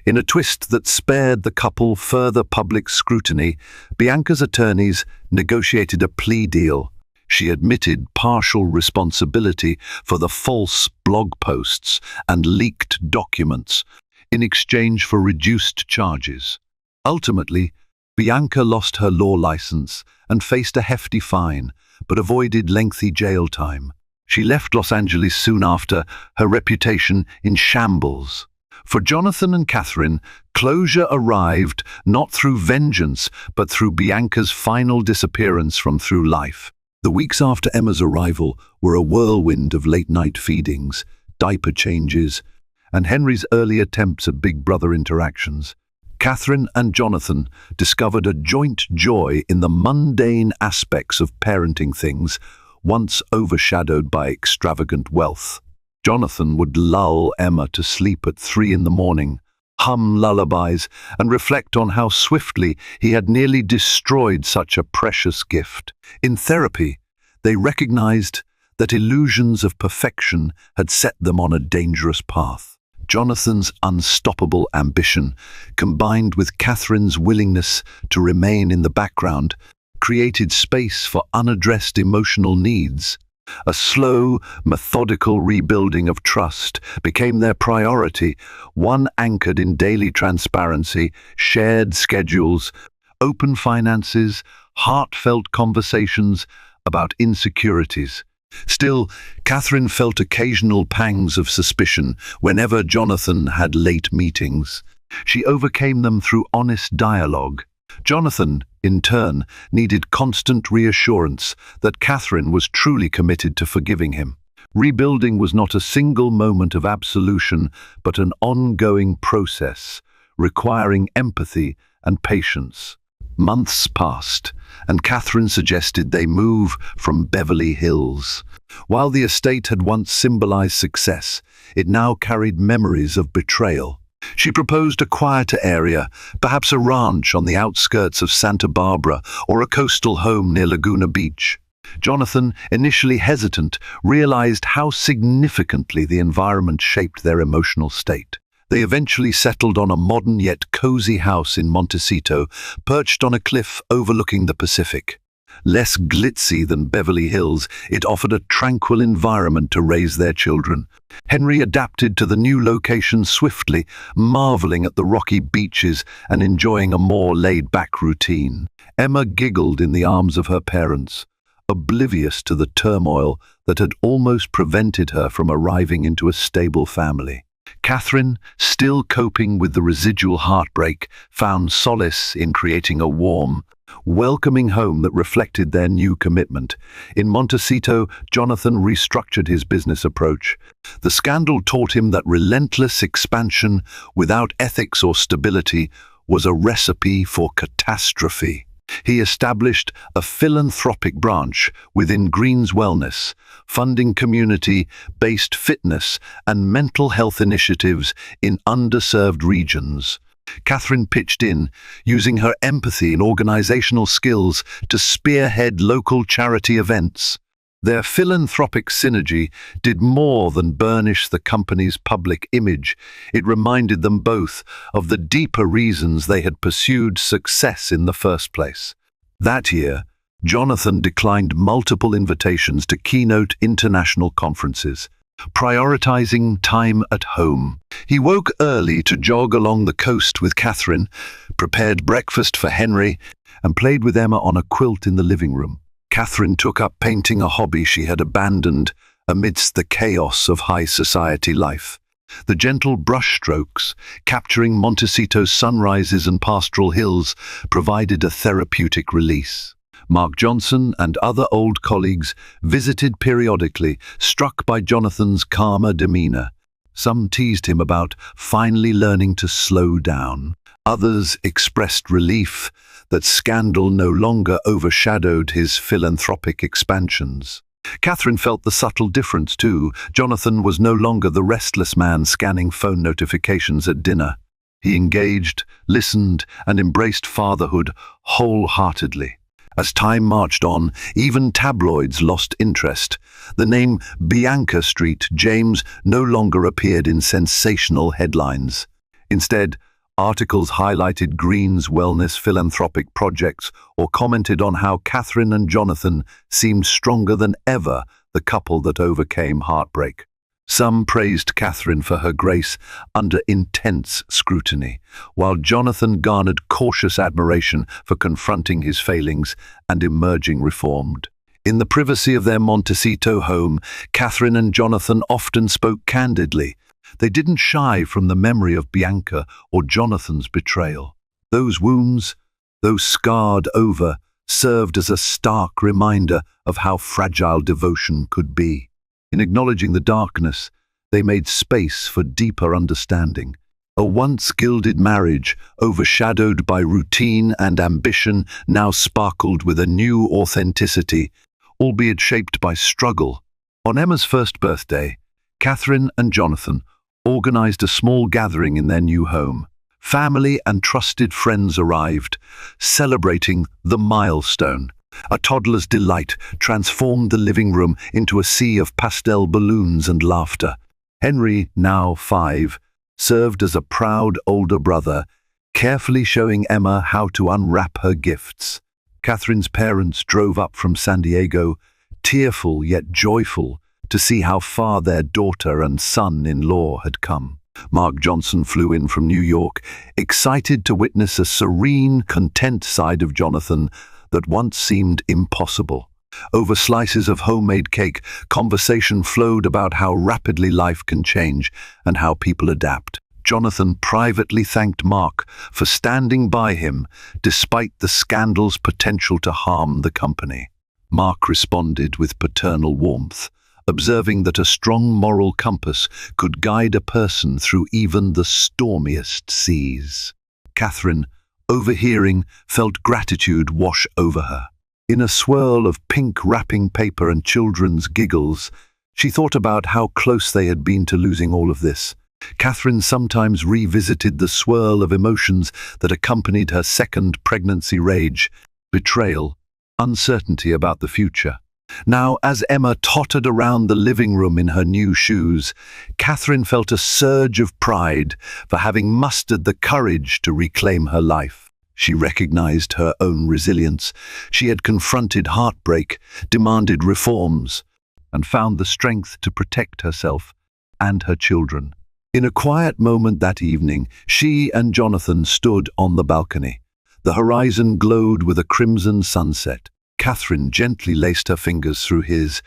In a twist that spared the couple further public scrutiny, Bianca's attorneys negotiated a plea deal. She admitted partial responsibility for the false blog posts and leaked documents in exchange for reduced charges. Ultimately, Bianca lost her law license and faced a hefty fine, but avoided lengthy jail time. She left Los Angeles soon after, her reputation in shambles. For Jonathan and Catherine, closure arrived not through vengeance, but through Bianca's final disappearance from through life. The weeks after Emma's arrival were a whirlwind of late-night feedings, diaper changes, and Henry's early attempts at big brother interactions. Catherine and Jonathan discovered a joint joy in the mundane aspects of parenting things, once overshadowed by extravagant wealth. Jonathan would lull Emma to sleep at 3 a.m, hum lullabies, and reflect on how swiftly he had nearly destroyed such a precious gift. In therapy, they recognized that illusions of perfection had set them on a dangerous path. Jonathan's unstoppable ambition, combined with Catherine's willingness to remain in the background, created space for unaddressed emotional needs. A slow, methodical rebuilding of trust became their priority, one anchored in daily transparency, shared schedules, open finances, heartfelt conversations about insecurities. Still, Catherine felt occasional pangs of suspicion whenever Jonathan had late meetings. She overcame them through honest dialogue. Jonathan, in turn, needed constant reassurance that Catherine was truly committed to forgiving him. Rebuilding was not a single moment of absolution, but an ongoing process, requiring empathy and patience. Months passed, and Catherine suggested they move from Beverly Hills. While the estate had once symbolized success, it now carried memories of betrayal. She proposed a quieter area, perhaps a ranch on the outskirts of Santa Barbara or a coastal home near Laguna Beach. Jonathan, initially hesitant, realized how significantly the environment shaped their emotional state. They eventually settled on a modern yet cozy house in Montecito, perched on a cliff overlooking the Pacific. Less glitzy than Beverly Hills, it offered a tranquil environment to raise their children. Henry adapted to the new location swiftly, marveling at the rocky beaches and enjoying a more laid-back routine. Emma giggled in the arms of her parents, oblivious to the turmoil that had almost prevented her from arriving into a stable family. Catherine, still coping with the residual heartbreak, found solace in creating a warm, welcoming home that reflected their new commitment. In Montecito, Jonathan restructured his business approach. The scandal taught him that relentless expansion without ethics or stability was a recipe for catastrophe. He established a philanthropic branch within Green's Wellness, funding community-based fitness and mental health initiatives in underserved regions. Catherine pitched in, using her empathy and organizational skills to spearhead local charity events. Their philanthropic synergy did more than burnish the company's public image. It reminded them both of the deeper reasons they had pursued success in the first place. That year, Jonathan declined multiple invitations to keynote international conferences, prioritizing time at home. He woke early to jog along the coast with Catherine, prepared breakfast for Henry, and played with Emma on a quilt in the living room. Catherine took up painting, a hobby she had abandoned amidst the chaos of high society life. The gentle brushstrokes, capturing Montecito's sunrises and pastoral hills, provided a therapeutic release. Mark Johnson and other old colleagues visited periodically, struck by Jonathan's calmer demeanor. Some teased him about finally learning to slow down. Others expressed relief that scandal no longer overshadowed his philanthropic expansions. Catherine felt the subtle difference too. Jonathan was no longer the restless man scanning phone notifications at dinner. He engaged, listened, and embraced fatherhood wholeheartedly. As time marched on, even tabloids lost interest. The name Bianca Street James no longer appeared in sensational headlines. Instead, articles highlighted Green's wellness philanthropic projects or commented on how Catherine and Jonathan seemed stronger than ever, the couple that overcame heartbreak. Some praised Catherine for her grace under intense scrutiny, while Jonathan garnered cautious admiration for confronting his failings and emerging reformed. In the privacy of their Montecito home, Catherine and Jonathan often spoke candidly. They didn't shy from the memory of Bianca or Jonathan's betrayal. Those wounds, though scarred over, served as a stark reminder of how fragile devotion could be. In acknowledging the darkness, they made space for deeper understanding. A once gilded marriage, overshadowed by routine and ambition, now sparkled with a new authenticity, albeit shaped by struggle. On Emma's first birthday, Catherine and Jonathan organized a small gathering in their new home. Family and trusted friends arrived, celebrating the milestone. A toddler's delight transformed the living room into a sea of pastel balloons and laughter. Henry, now 5, served as a proud older brother, carefully showing Emma how to unwrap her gifts. Catherine's parents drove up from San Diego, tearful yet joyful, to see how far their daughter and son-in-law had come. Mark Johnson flew in from New York, excited to witness a serene, content side of Jonathan that once seemed impossible. Over slices of homemade cake, conversation flowed about how rapidly life can change and how people adapt. Jonathan privately thanked Mark for standing by him despite the scandal's potential to harm the company. Mark responded with paternal warmth, observing that a strong moral compass could guide a person through even the stormiest seas. Catherine, overhearing, felt gratitude wash over her. In a swirl of pink wrapping paper and children's giggles, she thought about how close they had been to losing all of this. Catherine sometimes revisited the swirl of emotions that accompanied her second pregnancy: rage, betrayal, uncertainty about the future. Now, as Emma tottered around the living room in her new shoes, Catherine felt a surge of pride for having mustered the courage to reclaim her life. She recognized her own resilience. She had confronted heartbreak, demanded reforms, and found the strength to protect herself and her children. In a quiet moment that evening, she and Jonathan stood on the balcony. The horizon glowed with a crimson sunset. Catherine gently laced her fingers through his.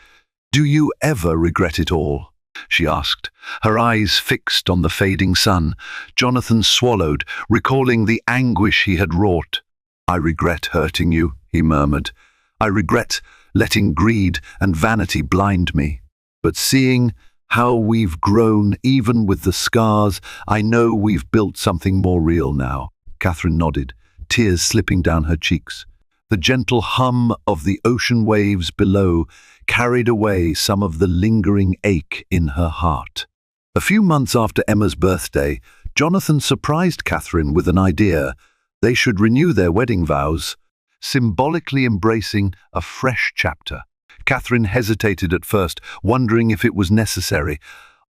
"Do you ever regret it all?" she asked, her eyes fixed on the fading sun. Jonathan swallowed, recalling the anguish he had wrought. "I regret hurting you," he murmured. "I regret letting greed and vanity blind me. But seeing how we've grown, even with the scars, I know we've built something more real now." Catherine nodded, tears slipping down her cheeks. The gentle hum of the ocean waves below carried away some of the lingering ache in her heart. A few months after Emma's birthday, Jonathan surprised Catherine with an idea. They should renew their wedding vows, symbolically embracing a fresh chapter. Catherine hesitated at first, wondering if it was necessary.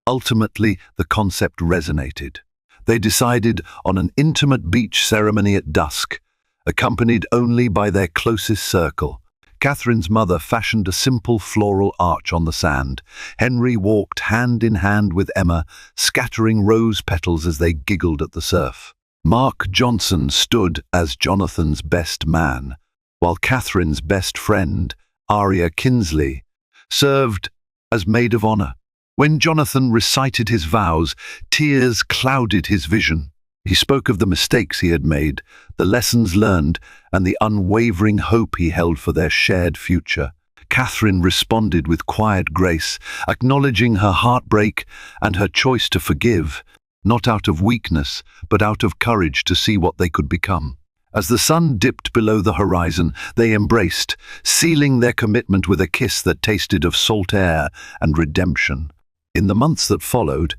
Ultimately, the concept resonated. They decided on an intimate beach ceremony at dusk, accompanied only by their closest circle. Catherine's mother fashioned a simple floral arch on the sand. Henry walked hand in hand with Emma, scattering rose petals as they giggled at the surf. Mark Johnson stood as Jonathan's best man, while Catherine's best friend, Aria Kinsley, served as maid of honor. When Jonathan recited his vows, tears clouded his vision. He spoke of the mistakes he had made, the lessons learned, and the unwavering hope he held for their shared future. Catherine responded with quiet grace, acknowledging her heartbreak and her choice to forgive, not out of weakness, but out of courage to see what they could become. As the sun dipped below the horizon, they embraced, sealing their commitment with a kiss that tasted of salt air and redemption. In the months that followed,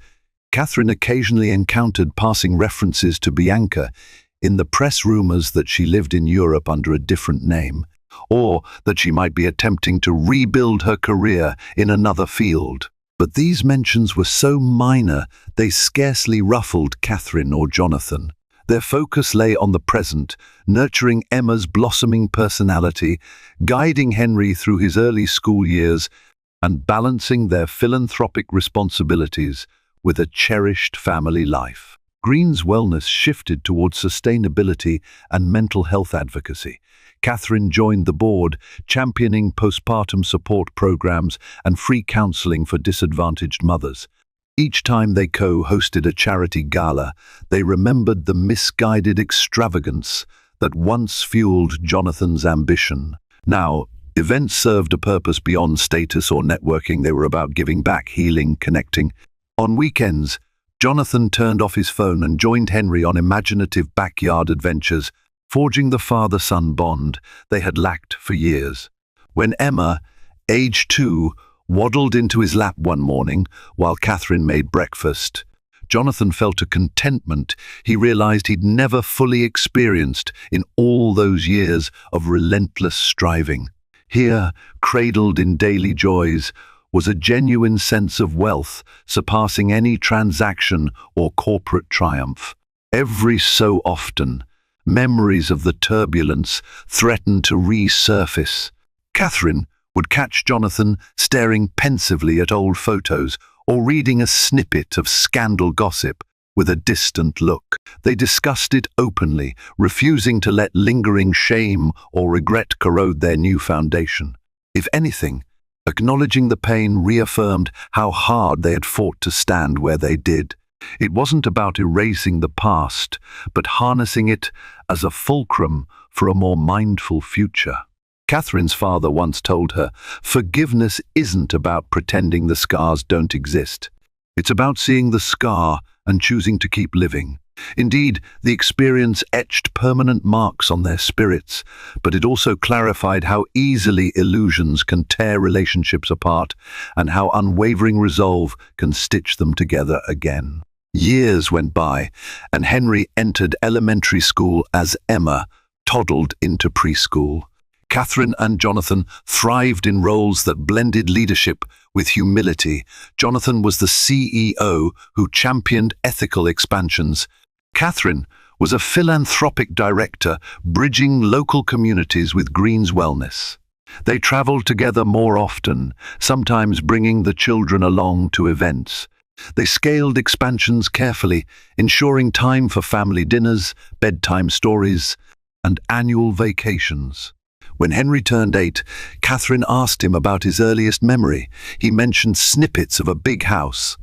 Catherine occasionally encountered passing references to Bianca in the press rumors that she lived in Europe under a different name, or that she might be attempting to rebuild her career in another field. But these mentions were so minor they scarcely ruffled Catherine or Jonathan. Their focus lay on the present, nurturing Emma's blossoming personality, guiding Henry through his early school years, and balancing their philanthropic responsibilities with a cherished family life. Green's wellness shifted towards sustainability and mental health advocacy. Catherine joined the board, championing postpartum support programs and free counseling for disadvantaged mothers. Each time they co-hosted a charity gala, they remembered the misguided extravagance that once fueled Jonathan's ambition. Now, events served a purpose beyond status or networking. They were about giving back, healing, connecting. On weekends, Jonathan turned off his phone and joined Henry on imaginative backyard adventures, forging the father-son bond they had lacked for years. When Emma, age 2, waddled into his lap one morning while Catherine made breakfast, Jonathan felt a contentment he realized he'd never fully experienced in all those years of relentless striving. Here, cradled in daily joys, was a genuine sense of wealth surpassing any transaction or corporate triumph. Every so often, memories of the turbulence threatened to resurface. Catherine would catch Jonathan staring pensively at old photos or reading a snippet of scandal gossip with a distant look. They discussed it openly, refusing to let lingering shame or regret corrode their new foundation. If anything, acknowledging the pain reaffirmed how hard they had fought to stand where they did. It wasn't about erasing the past, but harnessing it as a fulcrum for a more mindful future. Catherine's father once told her, "Forgiveness isn't about pretending the scars don't exist. It's about seeing the scar and choosing to keep living." Indeed, the experience etched permanent marks on their spirits, but it also clarified how easily illusions can tear relationships apart and how unwavering resolve can stitch them together again. Years went by, and Henry entered elementary school as Emma toddled into preschool. Catherine and Jonathan thrived in roles that blended leadership with humility. Jonathan was the CEO who championed ethical expansions. Catherine was a philanthropic director bridging local communities with Green's wellness. They traveled together more often, sometimes bringing the children along to events. They scaled expansions carefully, ensuring time for family dinners, bedtime stories, and annual vacations. When Henry turned 8, Catherine asked him about his earliest memory. He mentioned snippets of a big house.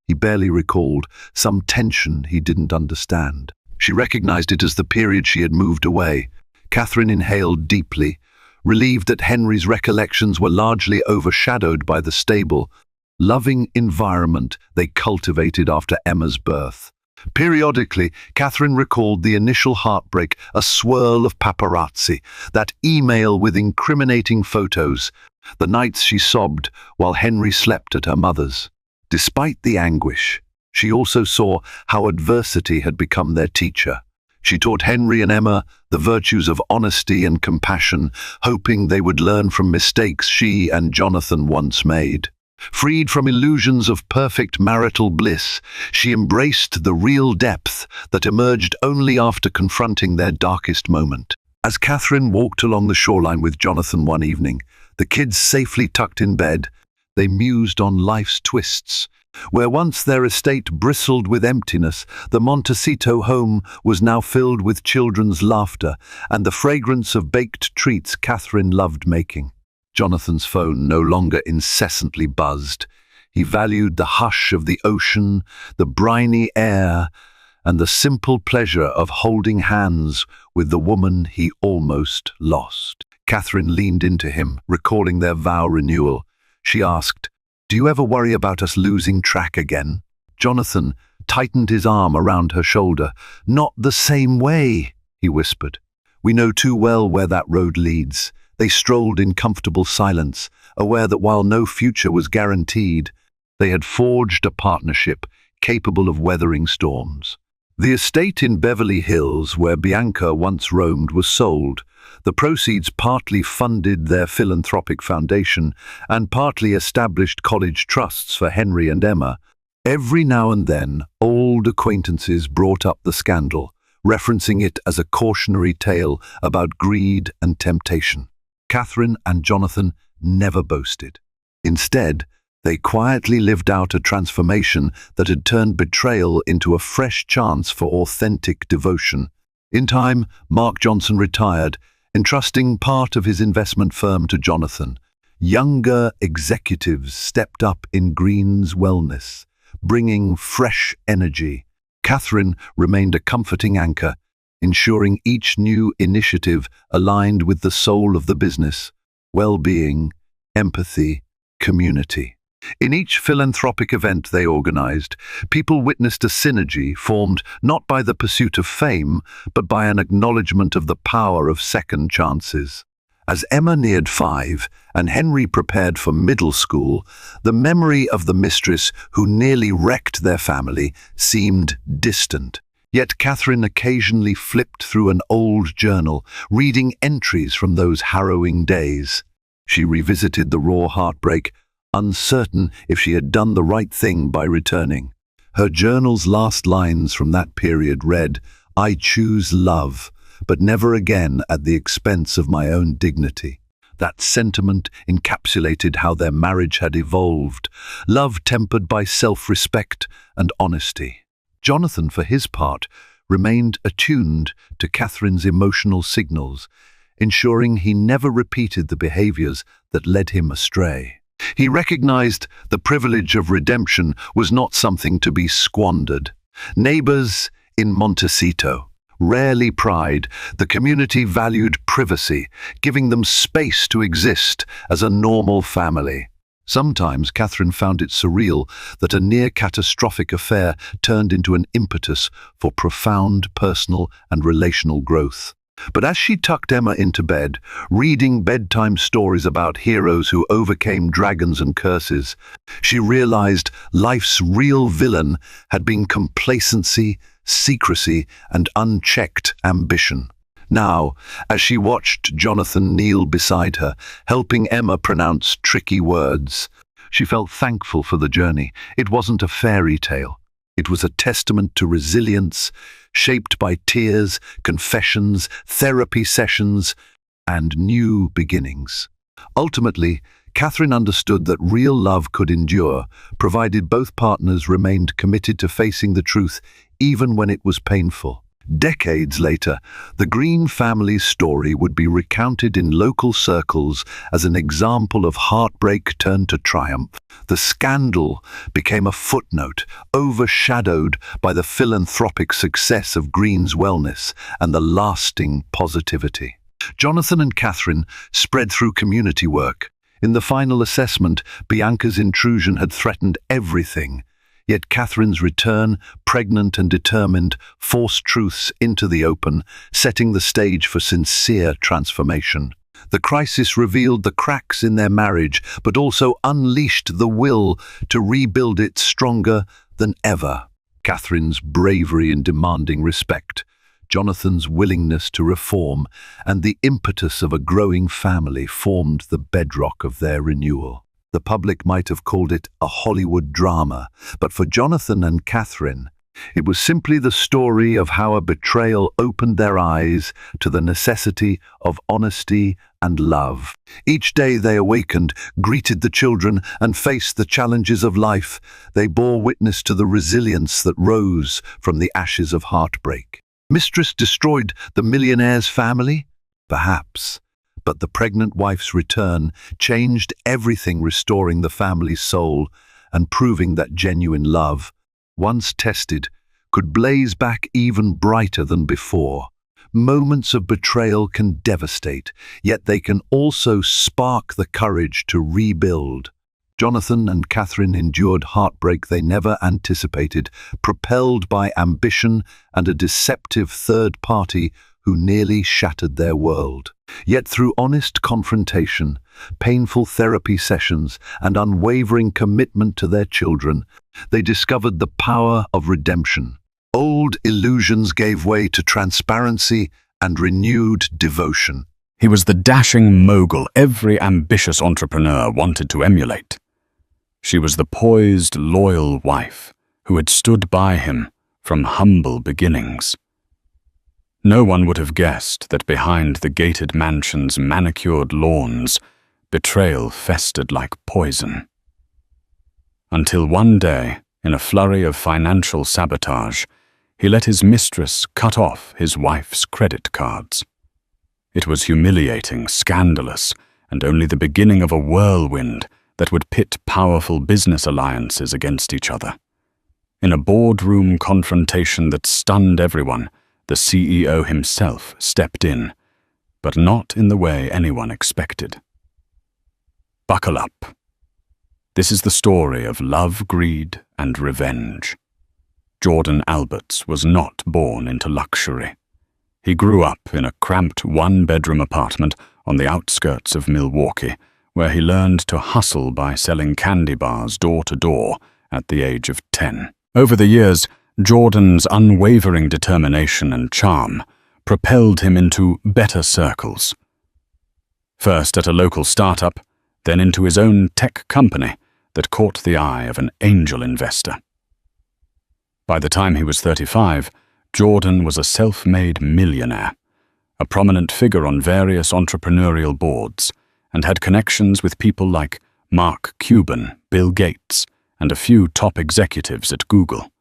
He barely recalled, some tension he didn't understand. She recognized it as the period she had moved away. Catherine inhaled deeply, relieved that Henry's recollections were largely overshadowed by the stable, loving environment they cultivated after Emma's birth. Periodically, Catherine recalled the initial heartbreak, a swirl of paparazzi, that email with incriminating photos, the nights she sobbed while Henry slept at her mother's. Despite the anguish, she also saw how adversity had become their teacher. She taught Henry and Emma the virtues of honesty and compassion, hoping they would learn from mistakes she and Jonathan once made. Freed from illusions of perfect marital bliss, she embraced the real depth that emerged only after confronting their darkest moment. As Catherine walked along the shoreline with Jonathan one evening, the kids safely tucked in bed, they mused on life's twists. Where once their estate bristled with emptiness, the Montecito home was now filled with children's laughter and the fragrance of baked treats Catherine loved making. Jonathan's phone no longer incessantly buzzed. He valued the hush of the ocean, the briny air, and the simple pleasure of holding hands with the woman he almost lost. Catherine leaned into him, recalling their vow renewal. She asked, "Do you ever worry about us losing track again?" Jonathan tightened his arm around her shoulder. "Not the same way," he whispered. "We know too well where that road leads." They strolled in comfortable silence, aware that while no future was guaranteed, they had forged a partnership capable of weathering storms. The estate in Beverly Hills, where Bianca once roamed, was sold. The proceeds partly funded their philanthropic foundation and partly established college trusts for Henry and Emma. Every now and then, old acquaintances brought up the scandal, referencing it as a cautionary tale about greed and temptation. Catherine and Jonathan never boasted. Instead, they quietly lived out a transformation that had turned betrayal into a fresh chance for authentic devotion. In time, Mark Johnson retired, entrusting part of his investment firm to Jonathan. Younger executives stepped up in Green's wellness, bringing fresh energy. Catherine remained a comforting anchor, ensuring each new initiative aligned with the soul of the business: well-being, empathy, community. In each philanthropic event they organized, people witnessed a synergy formed not by the pursuit of fame, but by an acknowledgement of the power of second chances. As Emma neared 5 and Henry prepared for middle school, the memory of the mistress who nearly wrecked their family seemed distant. Yet Catherine occasionally flipped through an old journal, reading entries from those harrowing days. She revisited the raw heartbreak, uncertain if she had done the right thing by returning. Her journal's last lines from that period read, "I choose love, but never again at the expense of my own dignity." That sentiment encapsulated how their marriage had evolved, love tempered by self-respect and honesty. Jonathan, for his part, remained attuned to Catherine's emotional signals, ensuring he never repeated the behaviors that led him astray. He recognized the privilege of redemption was not something to be squandered. Neighbors in Montecito rarely pried, the community valued privacy, giving them space to exist as a normal family. Sometimes Catherine found it surreal that a near-catastrophic affair turned into an impetus for profound personal and relational growth. But as she tucked Emma into bed, reading bedtime stories about heroes who overcame dragons and curses, she realized life's real villain had been complacency, secrecy, and unchecked ambition. Now, as she watched Jonathan kneel beside her, helping Emma pronounce tricky words, she felt thankful for the journey. It wasn't a fairy tale. It was a testament to resilience, shaped by tears, confessions, therapy sessions, and new beginnings. Ultimately, Catherine understood that real love could endure, provided both partners remained committed to facing the truth even when it was painful. Decades later, the Green family's story would be recounted in local circles as an example of heartbreak turned to triumph. The scandal became a footnote, overshadowed by the philanthropic success of Green's wellness and the lasting positivity. Jonathan and Catherine spread through community work. In the final assessment, Bianca's intrusion had threatened everything. Yet Catherine's return, pregnant and determined, forced truths into the open, setting the stage for sincere transformation. The crisis revealed the cracks in their marriage, but also unleashed the will to rebuild it stronger than ever. Catherine's bravery in demanding respect, Jonathan's willingness to reform, and the impetus of a growing family formed the bedrock of their renewal. The public might have called it a Hollywood drama, but for Jonathan and Catherine, it was simply the story of how a betrayal opened their eyes to the necessity of honesty and love. Each day they awakened, greeted the children, and faced the challenges of life. They bore witness to the resilience that rose from the ashes of heartbreak. Mistress destroyed the millionaire's family? Perhaps. But the pregnant wife's return changed everything, restoring the family's soul and proving that genuine love, once tested, could blaze back even brighter than before. Moments of betrayal can devastate, yet they can also spark the courage to rebuild. Jonathan and Catherine endured heartbreak they never anticipated, propelled by ambition and a deceptive third party who nearly shattered their world. Yet through honest confrontation, painful therapy sessions, and unwavering commitment to their children, they discovered the power of redemption. Old illusions gave way to transparency and renewed devotion. He was the dashing mogul every ambitious entrepreneur wanted to emulate. She was the poised, loyal wife who had stood by him from humble beginnings. No one would have guessed that behind the gated mansion's manicured lawns, betrayal festered like poison. Until one day, in a flurry of financial sabotage, he let his mistress cut off his wife's credit cards. It was humiliating, scandalous, and only the beginning of a whirlwind that would pit powerful business alliances against each other. In a boardroom confrontation that stunned everyone, the CEO himself stepped in, but not in the way anyone expected. Buckle up. This is the story of love, greed, and revenge. Jordan Alberts was not born into luxury. He grew up in a cramped one-bedroom apartment on the outskirts of Milwaukee, where he learned to hustle by selling candy bars door to door at the age of 10. Over the years, Jordan's unwavering determination and charm propelled him into better circles. First at a local startup, then into his own tech company that caught the eye of an angel investor. By the time he was 35, Jordan was a self-made millionaire, a prominent figure on various entrepreneurial boards, and had connections with people like Mark Cuban, Bill Gates, and a few top executives at Google.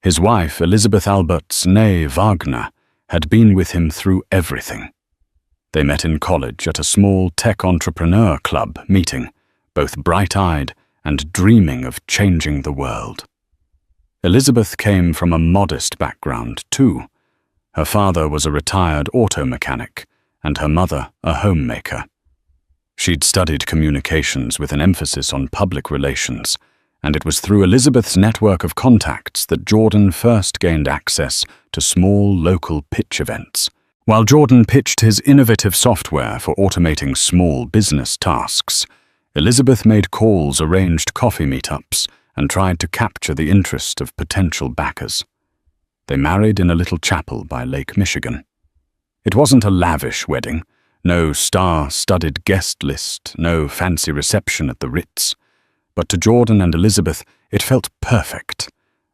His wife, Elizabeth Alberts née Wagner, had been with him through everything. They met in college at a small tech entrepreneur club meeting, both bright-eyed and dreaming of changing the world. Elizabeth came from a modest background, too. Her father was a retired auto mechanic, and her mother a homemaker. She'd studied communications with an emphasis on public relations, and it was through Elizabeth's network of contacts that Jordan first gained access to small local pitch events. While Jordan pitched his innovative software for automating small business tasks, Elizabeth made calls, arranged coffee meetups, and tried to capture the interest of potential backers. They married in a little chapel by Lake Michigan. It wasn't a lavish wedding, no star-studded guest list, no fancy reception at the Ritz. But to Jordan and Elizabeth, it felt perfect.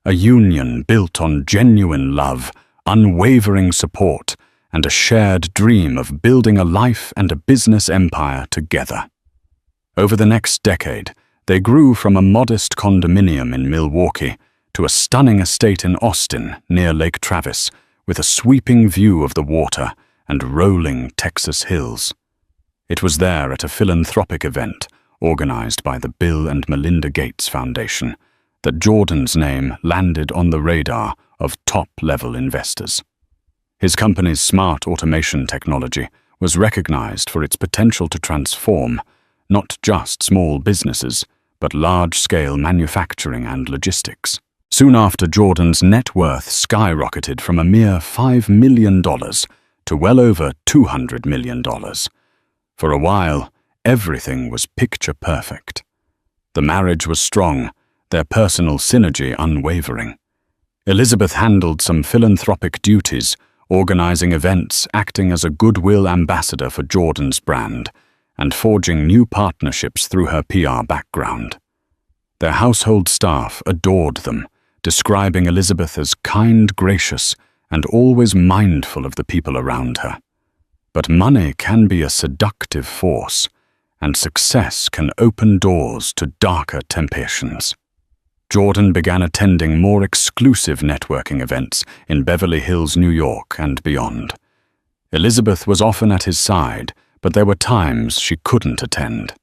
A union built on genuine love, unwavering support, and a shared dream of building a life and a business empire together. Over the next decade, they grew from a modest condominium in Milwaukee to a stunning estate in Austin, near Lake Travis, with a sweeping view of the water and rolling Texas hills. It was there at a philanthropic event organized by the Bill and Melinda Gates Foundation that Jordan's name landed on the radar of top-level investors. His company's smart automation technology was recognized for its potential to transform not just small businesses, but large-scale manufacturing and logistics. Soon after, Jordan's net worth skyrocketed from a mere $5 million to well over $200 million. For a while, everything was picture perfect. The marriage was strong, their personal synergy unwavering. Elizabeth handled some philanthropic duties, organizing events, acting as a goodwill ambassador for Jordan's brand, and forging new partnerships through her PR background. Their household staff adored them, describing Elizabeth as kind, gracious, and always mindful of the people around her. But money can be a seductive force, and success can open doors to darker temptations. Jordan began attending more exclusive networking events in Beverly Hills, New York, and beyond. Elizabeth was often at his side, but there were times she couldn't attend.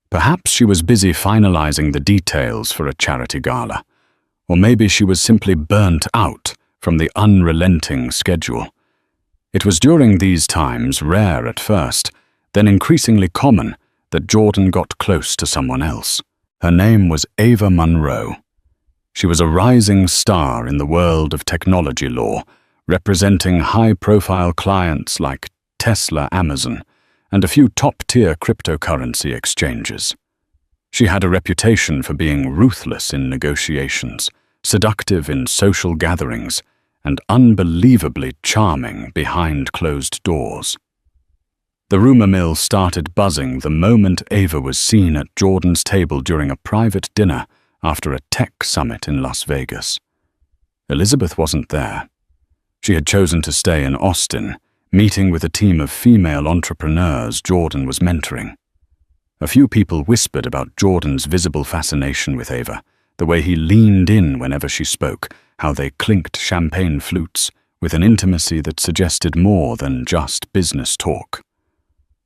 Perhaps she was busy finalizing the details for a charity gala, or maybe she was simply burnt out from the unrelenting schedule. It was during these times, rare at first, then increasingly common, that Jordan got close to someone else. Her name was Ava Monroe. She was a rising star in the world of technology law, representing high-profile clients like Tesla, Amazon, and a few top-tier cryptocurrency exchanges. She had a reputation for being ruthless in negotiations, seductive in social gatherings, and unbelievably charming behind closed doors. The rumor mill started buzzing the moment Ava was seen at Jordan's table during a private dinner after a tech summit in Las Vegas. Elizabeth wasn't there. She had chosen to stay in Austin, meeting with a team of female entrepreneurs Jordan was mentoring. A few people whispered about Jordan's visible fascination with Ava, the way he leaned in whenever she spoke, how they clinked champagne flutes with an intimacy that suggested more than just business talk.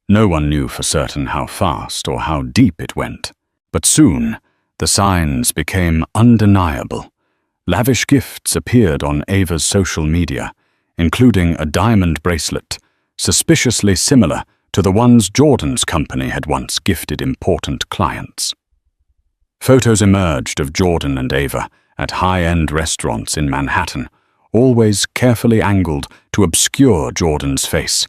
No one knew for certain how fast or how deep it went, but soon the signs became undeniable. Lavish gifts appeared on Ava's social media, including a diamond bracelet, suspiciously similar to the ones Jordan's company had once gifted important clients. Photos emerged of Jordan and Ava at high-end restaurants in Manhattan, always carefully angled to obscure Jordan's face,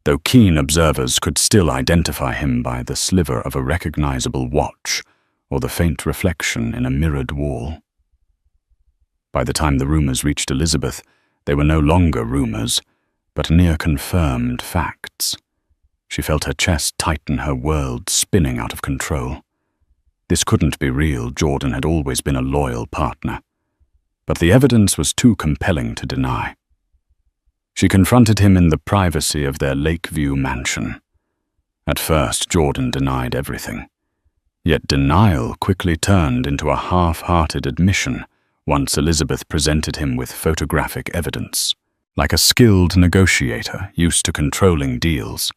though keen observers could still identify him by the sliver of a recognizable watch or the faint reflection in a mirrored wall. By the time the rumors reached Elizabeth, they were no longer rumors, but near-confirmed facts. She felt her chest tighten, her world spinning out of control. This couldn't be real. Jordan had always been a loyal partner. But the evidence was too compelling to deny. She confronted him in the privacy of their Lakeview mansion. At first, Jordan denied everything. Yet denial quickly turned into a half-hearted admission once Elizabeth presented him with photographic evidence. Like a skilled negotiator used to controlling deals,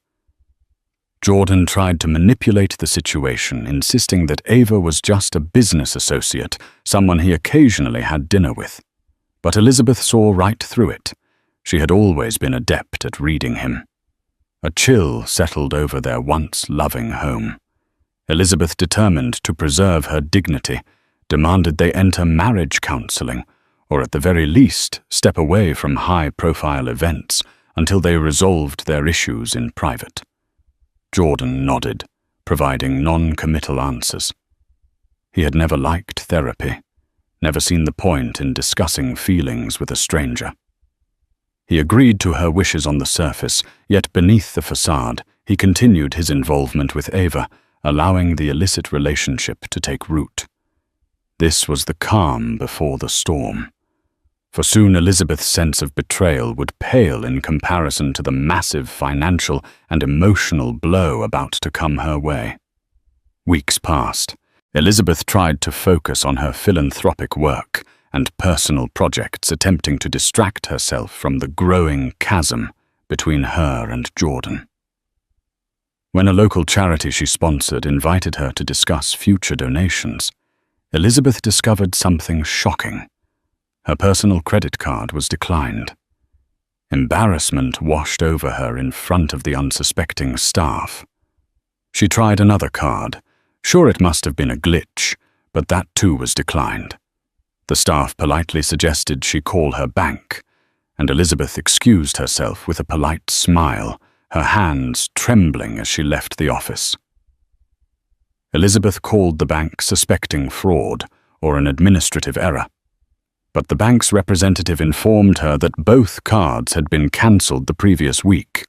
Jordan tried to manipulate the situation, insisting that Ava was just a business associate, someone he occasionally had dinner with. But Elizabeth saw right through it. She had always been adept at reading him. A chill settled over their once loving home. Elizabeth, determined to preserve her dignity, demanded they enter marriage counseling, or at the very least step away from high-profile events until they resolved their issues in private. Jordan nodded, providing non-committal answers. He had never liked therapy, never seen the point in discussing feelings with a stranger. He agreed to her wishes on the surface, yet beneath the facade, he continued his involvement with Ava, allowing the illicit relationship to take root. This was the calm before the storm. For soon Elizabeth's sense of betrayal would pale in comparison to the massive financial and emotional blow about to come her way. Weeks passed. Elizabeth tried to focus on her philanthropic work and personal projects attempting to distract herself from the growing chasm between her and Jordan. When a local charity she sponsored invited her to discuss future donations, Elizabeth discovered something shocking. Her personal credit card was declined. Embarrassment washed over her in front of the unsuspecting staff. She tried another card. Sure, it must have been a glitch, but that too was declined. The staff politely suggested she call her bank, and Elizabeth excused herself with a polite smile, her hands trembling as she left the office. Elizabeth called the bank suspecting fraud or an administrative error, but the bank's representative informed her that both cards had been cancelled the previous week.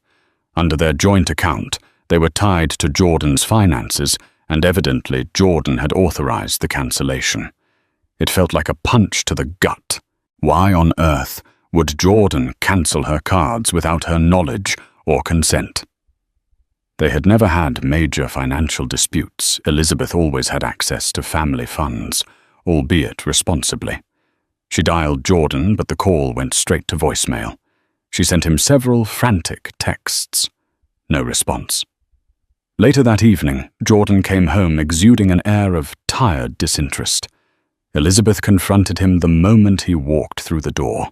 Under their joint account, they were tied to Jordan's finances, and evidently Jordan had authorized the cancellation. It felt like a punch to the gut. Why on earth would Jordan cancel her cards without her knowledge or consent? They had never had major financial disputes. Elizabeth always had access to family funds, albeit responsibly. She dialed Jordan, but the call went straight to voicemail. She sent him several frantic texts. No response. Later that evening, Jordan came home exuding an air of tired disinterest. Elizabeth confronted him the moment he walked through the door.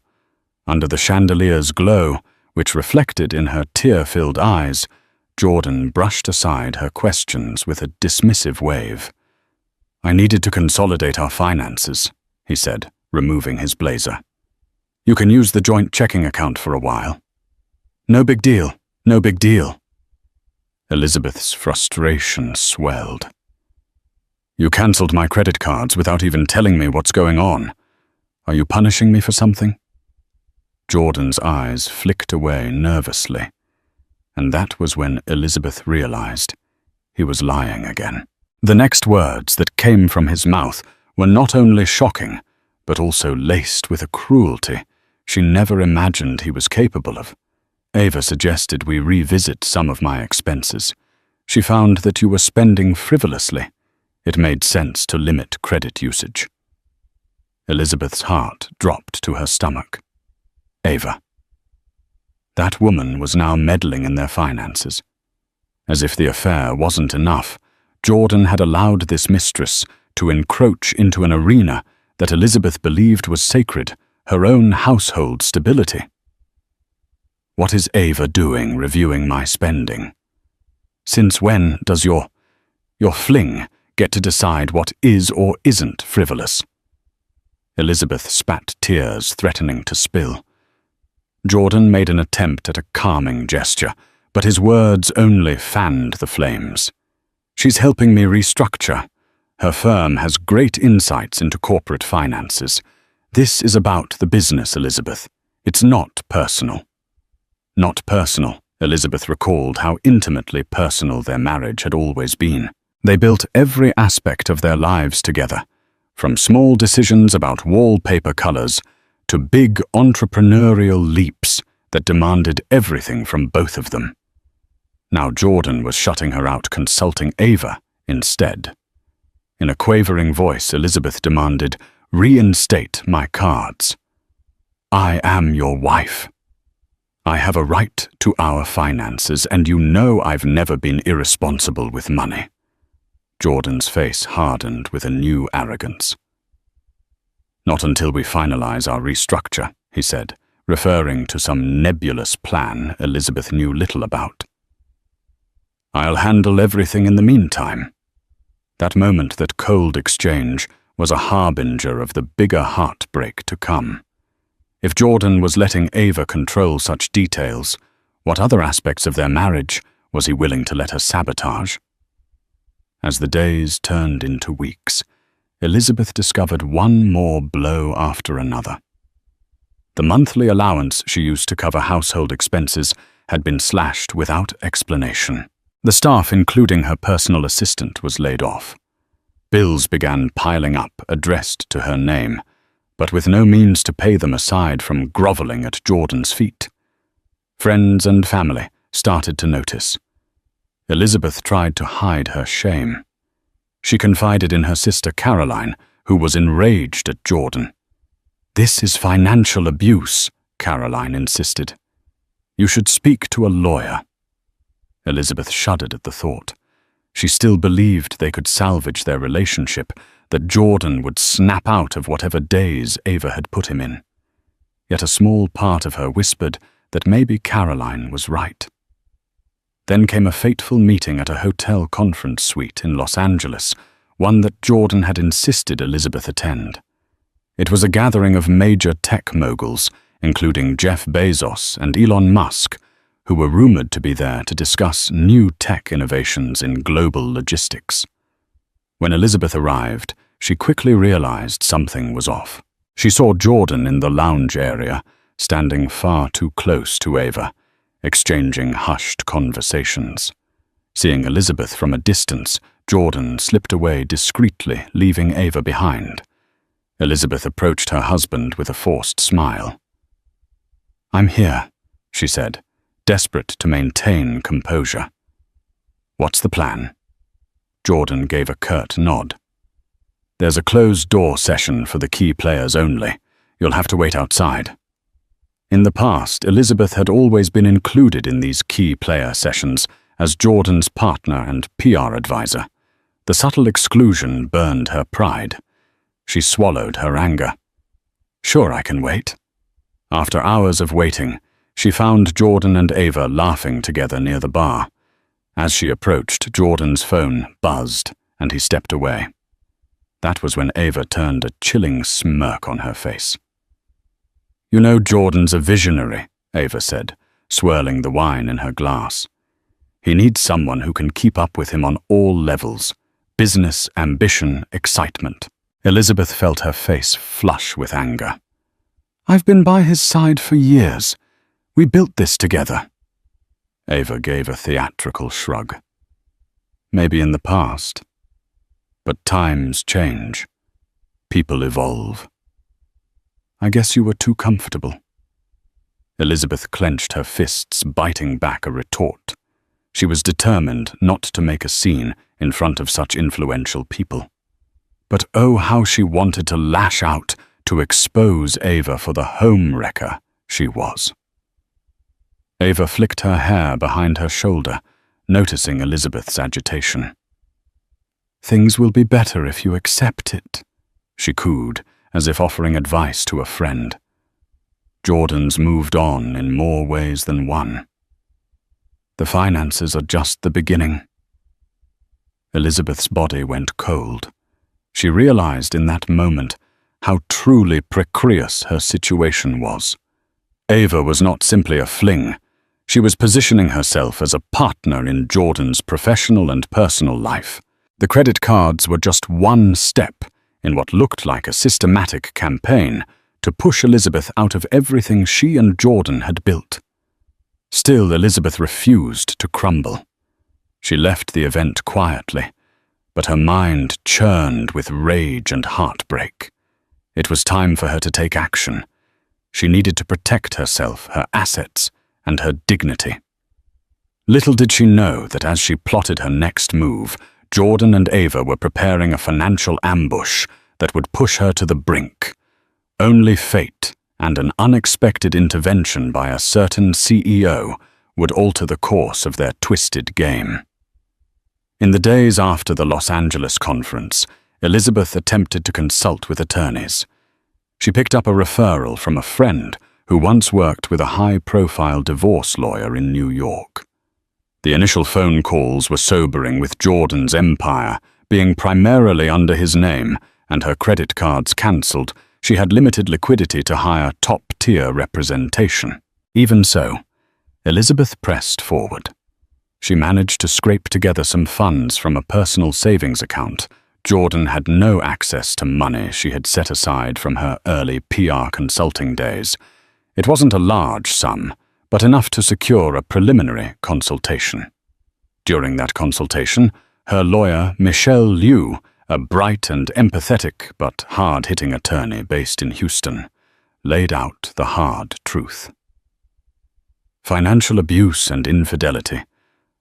Under the chandelier's glow, which reflected in her tear-filled eyes, Jordan brushed aside her questions with a dismissive wave. "I needed to consolidate our finances," he said, removing his blazer. "You can use the joint checking account for a while." "No big deal, no big deal." Elizabeth's frustration swelled. "You cancelled my credit cards without even telling me what's going on. Are you punishing me for something?" Jordan's eyes flicked away nervously, and that was when Elizabeth realized he was lying again. The next words that came from his mouth were not only shocking, but also laced with a cruelty she never imagined he was capable of. "Ava suggested we revisit some of my expenses. She found that you were spending frivolously. It made sense to limit credit usage." Elizabeth's heart dropped to her stomach. Ava. That woman was now meddling in their finances. As if the affair wasn't enough, Jordan had allowed this mistress to encroach into an arena that Elizabeth believed was sacred, her own household stability. "What is Ava doing reviewing my spending? Since when does your fling get to decide what is or isn't frivolous?" Elizabeth spat tears, threatening to spill. Jordan made an attempt at a calming gesture, but his words only fanned the flames. "She's helping me restructure. Her firm has great insights into corporate finances. This is about the business, Elizabeth. It's not personal." Not personal. Elizabeth recalled how intimately personal their marriage had always been. They built every aspect of their lives together, from small decisions about wallpaper colors to big entrepreneurial leaps that demanded everything from both of them. Now Jordan was shutting her out, consulting Ava instead. In a quavering voice, Elizabeth demanded, "Reinstate my cards. I am your wife. I have a right to our finances, and you know I've never been irresponsible with money." Jordan's face hardened with a new arrogance. "Not until we finalize our restructure," he said, referring to some nebulous plan Elizabeth knew little about. "I'll handle everything in the meantime." That moment, that cold exchange, was a harbinger of the bigger heartbreak to come. If Jordan was letting Ava control such details, what other aspects of their marriage was he willing to let her sabotage? As the days turned into weeks, Elizabeth discovered one more blow after another. The monthly allowance she used to cover household expenses had been slashed without explanation. The staff, including her personal assistant, was laid off. Bills began piling up, addressed to her name, but with no means to pay them aside from groveling at Jordan's feet. Friends and family started to notice. Elizabeth tried to hide her shame. She confided in her sister Caroline, who was enraged at Jordan. "This is financial abuse," Caroline insisted. "You should speak to a lawyer." Elizabeth shuddered at the thought. She still believed they could salvage their relationship, that Jordan would snap out of whatever daze Ava had put him in. Yet a small part of her whispered that maybe Caroline was right. Then came a fateful meeting at a hotel conference suite in Los Angeles, one that Jordan had insisted Elizabeth attend. It was a gathering of major tech moguls, including Jeff Bezos and Elon Musk, who were rumored to be there to discuss new tech innovations in global logistics. When Elizabeth arrived, she quickly realized something was off. She saw Jordan in the lounge area, standing far too close to Ava, exchanging hushed conversations. Seeing Elizabeth from a distance, Jordan slipped away discreetly, leaving Ava behind. Elizabeth approached her husband with a forced smile. "I'm here," she said, desperate to maintain composure. "What's the plan?" Jordan gave a curt nod. "There's a closed-door session for the key players only. You'll have to wait outside." In the past, Elizabeth had always been included in these key player sessions as Jordan's partner and PR advisor. The subtle exclusion burned her pride. She swallowed her anger. "Sure, I can wait." After hours of waiting, she found Jordan and Ava laughing together near the bar. As she approached, Jordan's phone buzzed, and he stepped away. That was when Ava turned a chilling smirk on her face. "You know Jordan's a visionary," Ava said, swirling the wine in her glass. "He needs someone who can keep up with him on all levels: business, ambition, excitement." Elizabeth felt her face flush with anger. "I've been by his side for years. We built this together." Ava gave a theatrical shrug. "Maybe in the past. But times change. People evolve. I guess you were too comfortable." Elizabeth clenched her fists, biting back a retort. She was determined not to make a scene in front of such influential people. But oh, how she wanted to lash out, to expose Ava for the home wrecker she was. Ava flicked her hair behind her shoulder, noticing Elizabeth's agitation. "Things will be better if you accept it," she cooed, as if offering advice to a friend. Jordan's moved on in more ways than one. The finances are just the beginning. Elizabeth's body went cold. She realized in that moment how truly precarious her situation was. Ava was not simply a fling. She was positioning herself as a partner in Jordan's professional and personal life. The credit cards were just one step in what looked like a systematic campaign to push Elizabeth out of everything she and Jordan had built. Still, Elizabeth refused to crumble. She left the event quietly, but her mind churned with rage and heartbreak. It was time for her to take action. She needed to protect herself, her assets, and her dignity. Little did she know that as she plotted her next move, Jordan and Ava were preparing a financial ambush that would push her to the brink. Only fate and an unexpected intervention by a certain CEO would alter the course of their twisted game. In the days after the Los Angeles conference, Elizabeth attempted to consult with attorneys. She picked up a referral from a friend who once worked with a high-profile divorce lawyer in New York. The initial phone calls were sobering, with Jordan's empire being primarily under his name and her credit cards cancelled. She had limited liquidity to hire top-tier representation. Even so, Elizabeth pressed forward. She managed to scrape together some funds from a personal savings account. Jordan had no access to money she had set aside from her early PR consulting days. It wasn't a large sum, but enough to secure a preliminary consultation. During that consultation, her lawyer, Michelle Liu, a bright and empathetic but hard-hitting attorney based in Houston, laid out the hard truth. Financial abuse and infidelity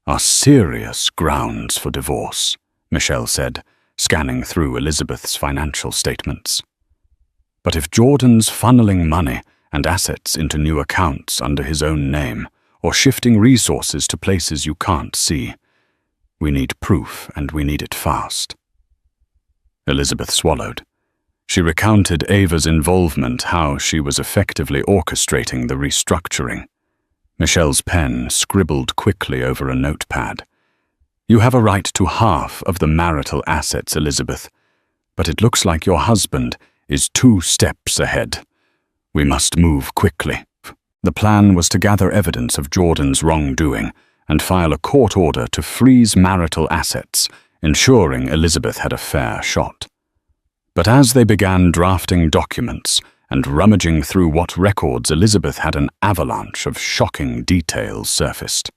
are serious grounds for divorce, Michelle said, scanning through Elizabeth's financial statements. But if Jordan's funneling money and assets into new accounts under his own name, or shifting resources to places you can't see, we need proof, and we need it fast. Elizabeth swallowed. She recounted Ava's involvement, how she was effectively orchestrating the restructuring. Michelle's pen scribbled quickly over a notepad. You have a right to half of the marital assets, Elizabeth, but it looks like your husband is 2 steps ahead. We must move quickly. The plan was to gather evidence of Jordan's wrongdoing and file a court order to freeze marital assets, ensuring Elizabeth had a fair shot. But as they began drafting documents and rummaging through what records, Elizabeth had an avalanche of shocking details surfaced.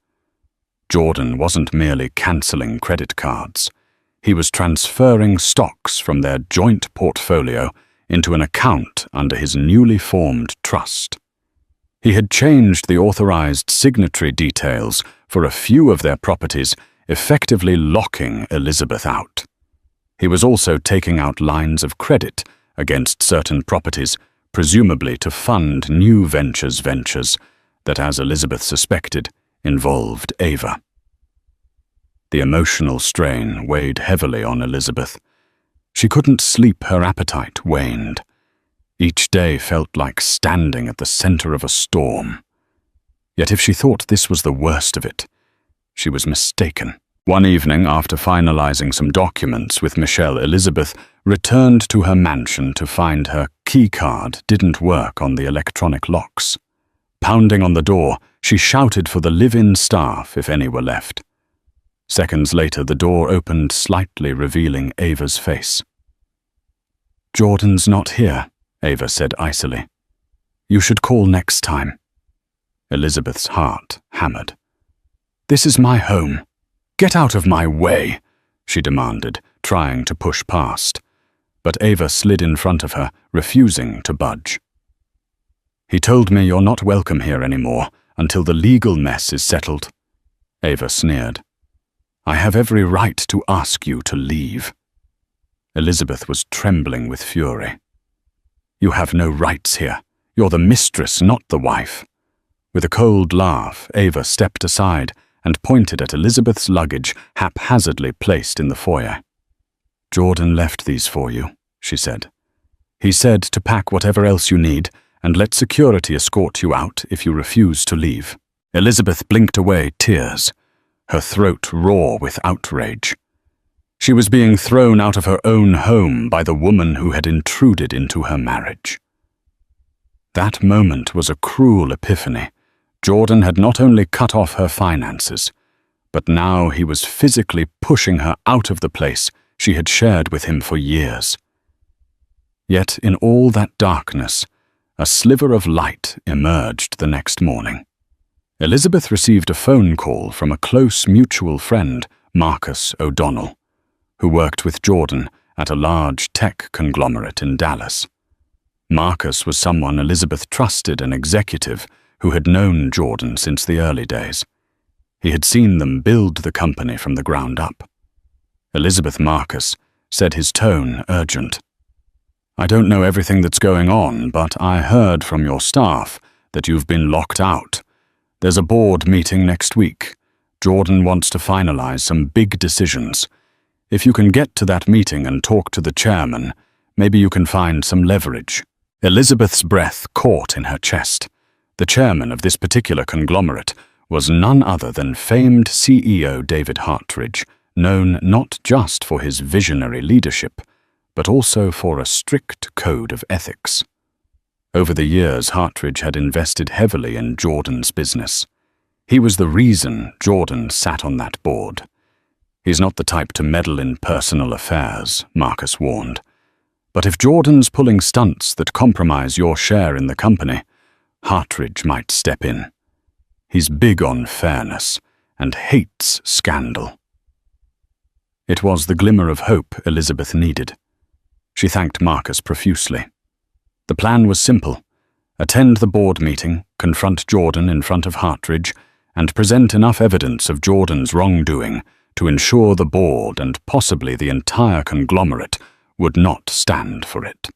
Jordan wasn't merely cancelling credit cards. He was transferring stocks from their joint portfolio into an account under his newly formed trust. He had changed the authorized signatory details for a few of their properties, effectively locking Elizabeth out. He was also taking out lines of credit against certain properties, presumably to fund new ventures that, as Elizabeth suspected, involved Ava. The emotional strain weighed heavily on Elizabeth. She couldn't sleep, her appetite waned. Each day felt like standing at the center of a storm. Yet if she thought this was the worst of it, she was mistaken. One evening, after finalizing some documents with Michelle, Elizabeth returned to her mansion to find her keycard didn't work on the electronic locks. Pounding on the door, she shouted for the live-in staff if any were left. Seconds later, the door opened slightly, revealing Ava's face. "Jordan's not here," Ava said icily. "You should call next time." Elizabeth's heart hammered. "This is my home. Get out of my way," she demanded, trying to push past. But Ava slid in front of her, refusing to budge. "He told me you're not welcome here anymore until the legal mess is settled." Ava sneered. "I have every right to ask you to leave." Elizabeth was trembling with fury. "You have no rights here. You're the mistress, not the wife." With a cold laugh, Ava stepped aside and pointed at Elizabeth's luggage haphazardly placed in the foyer. "Jordan left these for you," she said. "He said to pack whatever else you need and let security escort you out if you refuse to leave." Elizabeth blinked away tears, her throat raw with outrage. She was being thrown out of her own home by the woman who had intruded into her marriage. That moment was a cruel epiphany. Jordan had not only cut off her finances, but now he was physically pushing her out of the place she had shared with him for years. Yet in all that darkness, a sliver of light emerged the next morning. Elizabeth received a phone call from a close mutual friend, Marcus O'Donnell, who worked with Jordan at a large tech conglomerate in Dallas. Marcus was someone Elizabeth trusted, an executive who had known Jordan since the early days. He had seen them build the company from the ground up. Elizabeth Marcus said, his tone urgent. "I don't know everything that's going on, but I heard from your staff that you've been locked out. There's a board meeting next week. Jordan wants to finalize some big decisions. If you can get to that meeting and talk to the chairman, maybe you can find some leverage." Elizabeth's breath caught in her chest. The chairman of this particular conglomerate was none other than famed CEO David Hartridge, known not just for his visionary leadership, but also for a strict code of ethics. Over the years, Hartridge had invested heavily in Jordan's business. He was the reason Jordan sat on that board. "He's not the type to meddle in personal affairs," Marcus warned. "But if Jordan's pulling stunts that compromise your share in the company, Hartridge might step in. He's big on fairness and hates scandal." It was the glimmer of hope Elizabeth needed. She thanked Marcus profusely. The plan was simple: attend the board meeting, confront Jordan in front of Hartridge, and present enough evidence of Jordan's wrongdoing to ensure the board and possibly the entire conglomerate would not stand for it.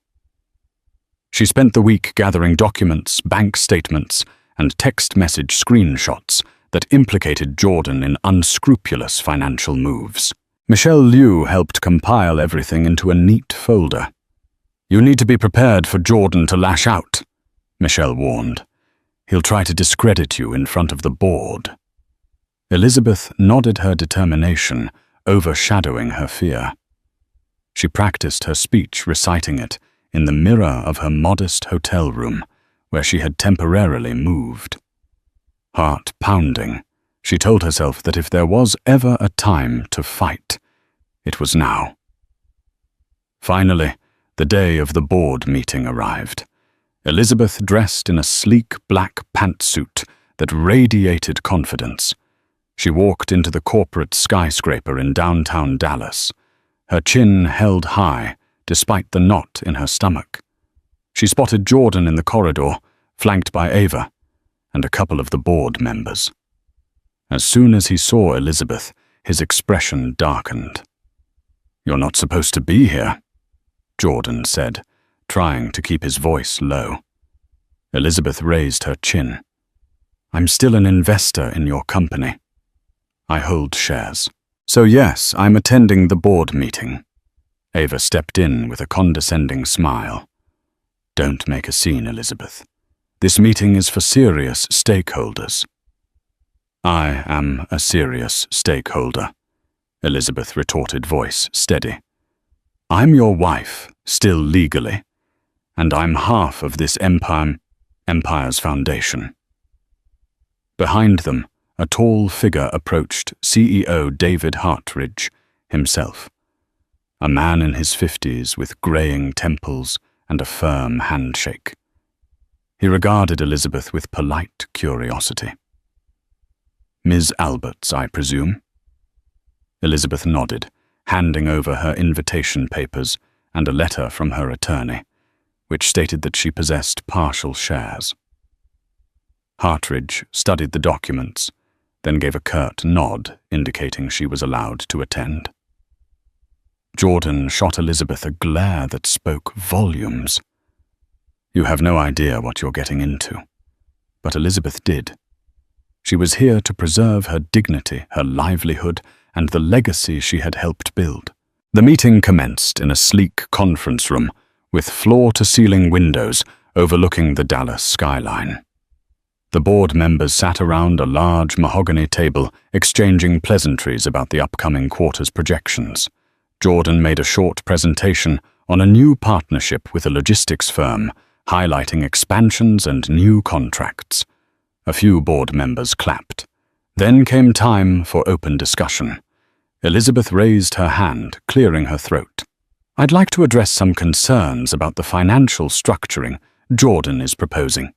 She spent the week gathering documents, bank statements, and text message screenshots that implicated Jordan in unscrupulous financial moves. Michelle Liu helped compile everything into a neat folder. "You need to be prepared for Jordan to lash out," Michelle warned. "He'll try to discredit you in front of the board." Elizabeth nodded her determination, overshadowing her fear. She practiced her speech, reciting it in the mirror of her modest hotel room, where she had temporarily moved. Heart pounding, she told herself that if there was ever a time to fight, it was now. Finally, the day of the board meeting arrived. Elizabeth dressed in a sleek black pantsuit that radiated confidence. She walked into the corporate skyscraper in downtown Dallas, her chin held high despite the knot in her stomach. She spotted Jordan in the corridor, flanked by Ava, and a couple of the board members. As soon as he saw Elizabeth, his expression darkened. "You're not supposed to be here," Jordan said, trying to keep his voice low. Elizabeth raised her chin. "I'm still an investor in your company. I hold shares. So yes, I'm attending the board meeting." Ava stepped in with a condescending smile. "Don't make a scene, Elizabeth. This meeting is for serious stakeholders." "I am a serious stakeholder," Elizabeth retorted, voice steady. "I'm your wife, still legally, and I'm half of this empire's foundation." Behind them, a tall figure approached CEO David Hartridge himself, a man in his 50s with graying temples and a firm handshake. He regarded Elizabeth with polite curiosity. "Ms. Alberts, I presume?" Elizabeth nodded, handing over her invitation papers and a letter from her attorney, which stated that she possessed partial shares. Hartridge studied the documents, then gave a curt nod indicating she was allowed to attend. Jordan shot Elizabeth a glare that spoke volumes. You have no idea what you're getting into. But Elizabeth did. She was here to preserve her dignity, her livelihood, and the legacy she had helped build. The meeting commenced in a sleek conference room with floor-to-ceiling windows overlooking the Dallas skyline. The board members sat around a large mahogany table, exchanging pleasantries about the upcoming quarter's projections. Jordan made a short presentation on a new partnership with a logistics firm, highlighting expansions and new contracts. A few board members clapped. Then came time for open discussion. Elizabeth raised her hand, clearing her throat. "I'd like to address some concerns about the financial structuring Jordan is proposing."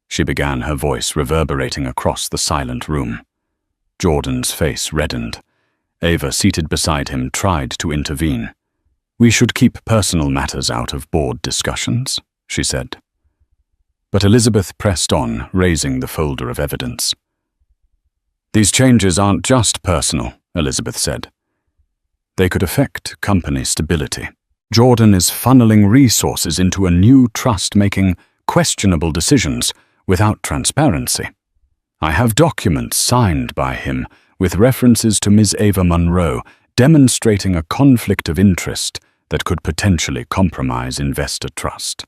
She began, her voice reverberating across the silent room. Jordan's face reddened. Ava, seated beside him, tried to intervene. "We should keep personal matters out of board discussions," she said. But Elizabeth pressed on, raising the folder of evidence. "These changes aren't just personal," Elizabeth said. "They could affect company stability. Jordan is funneling resources into a new trust, making questionable decisions without transparency. I have documents signed by him with references to Ms. Ava Monroe, demonstrating a conflict of interest that could potentially compromise investor trust."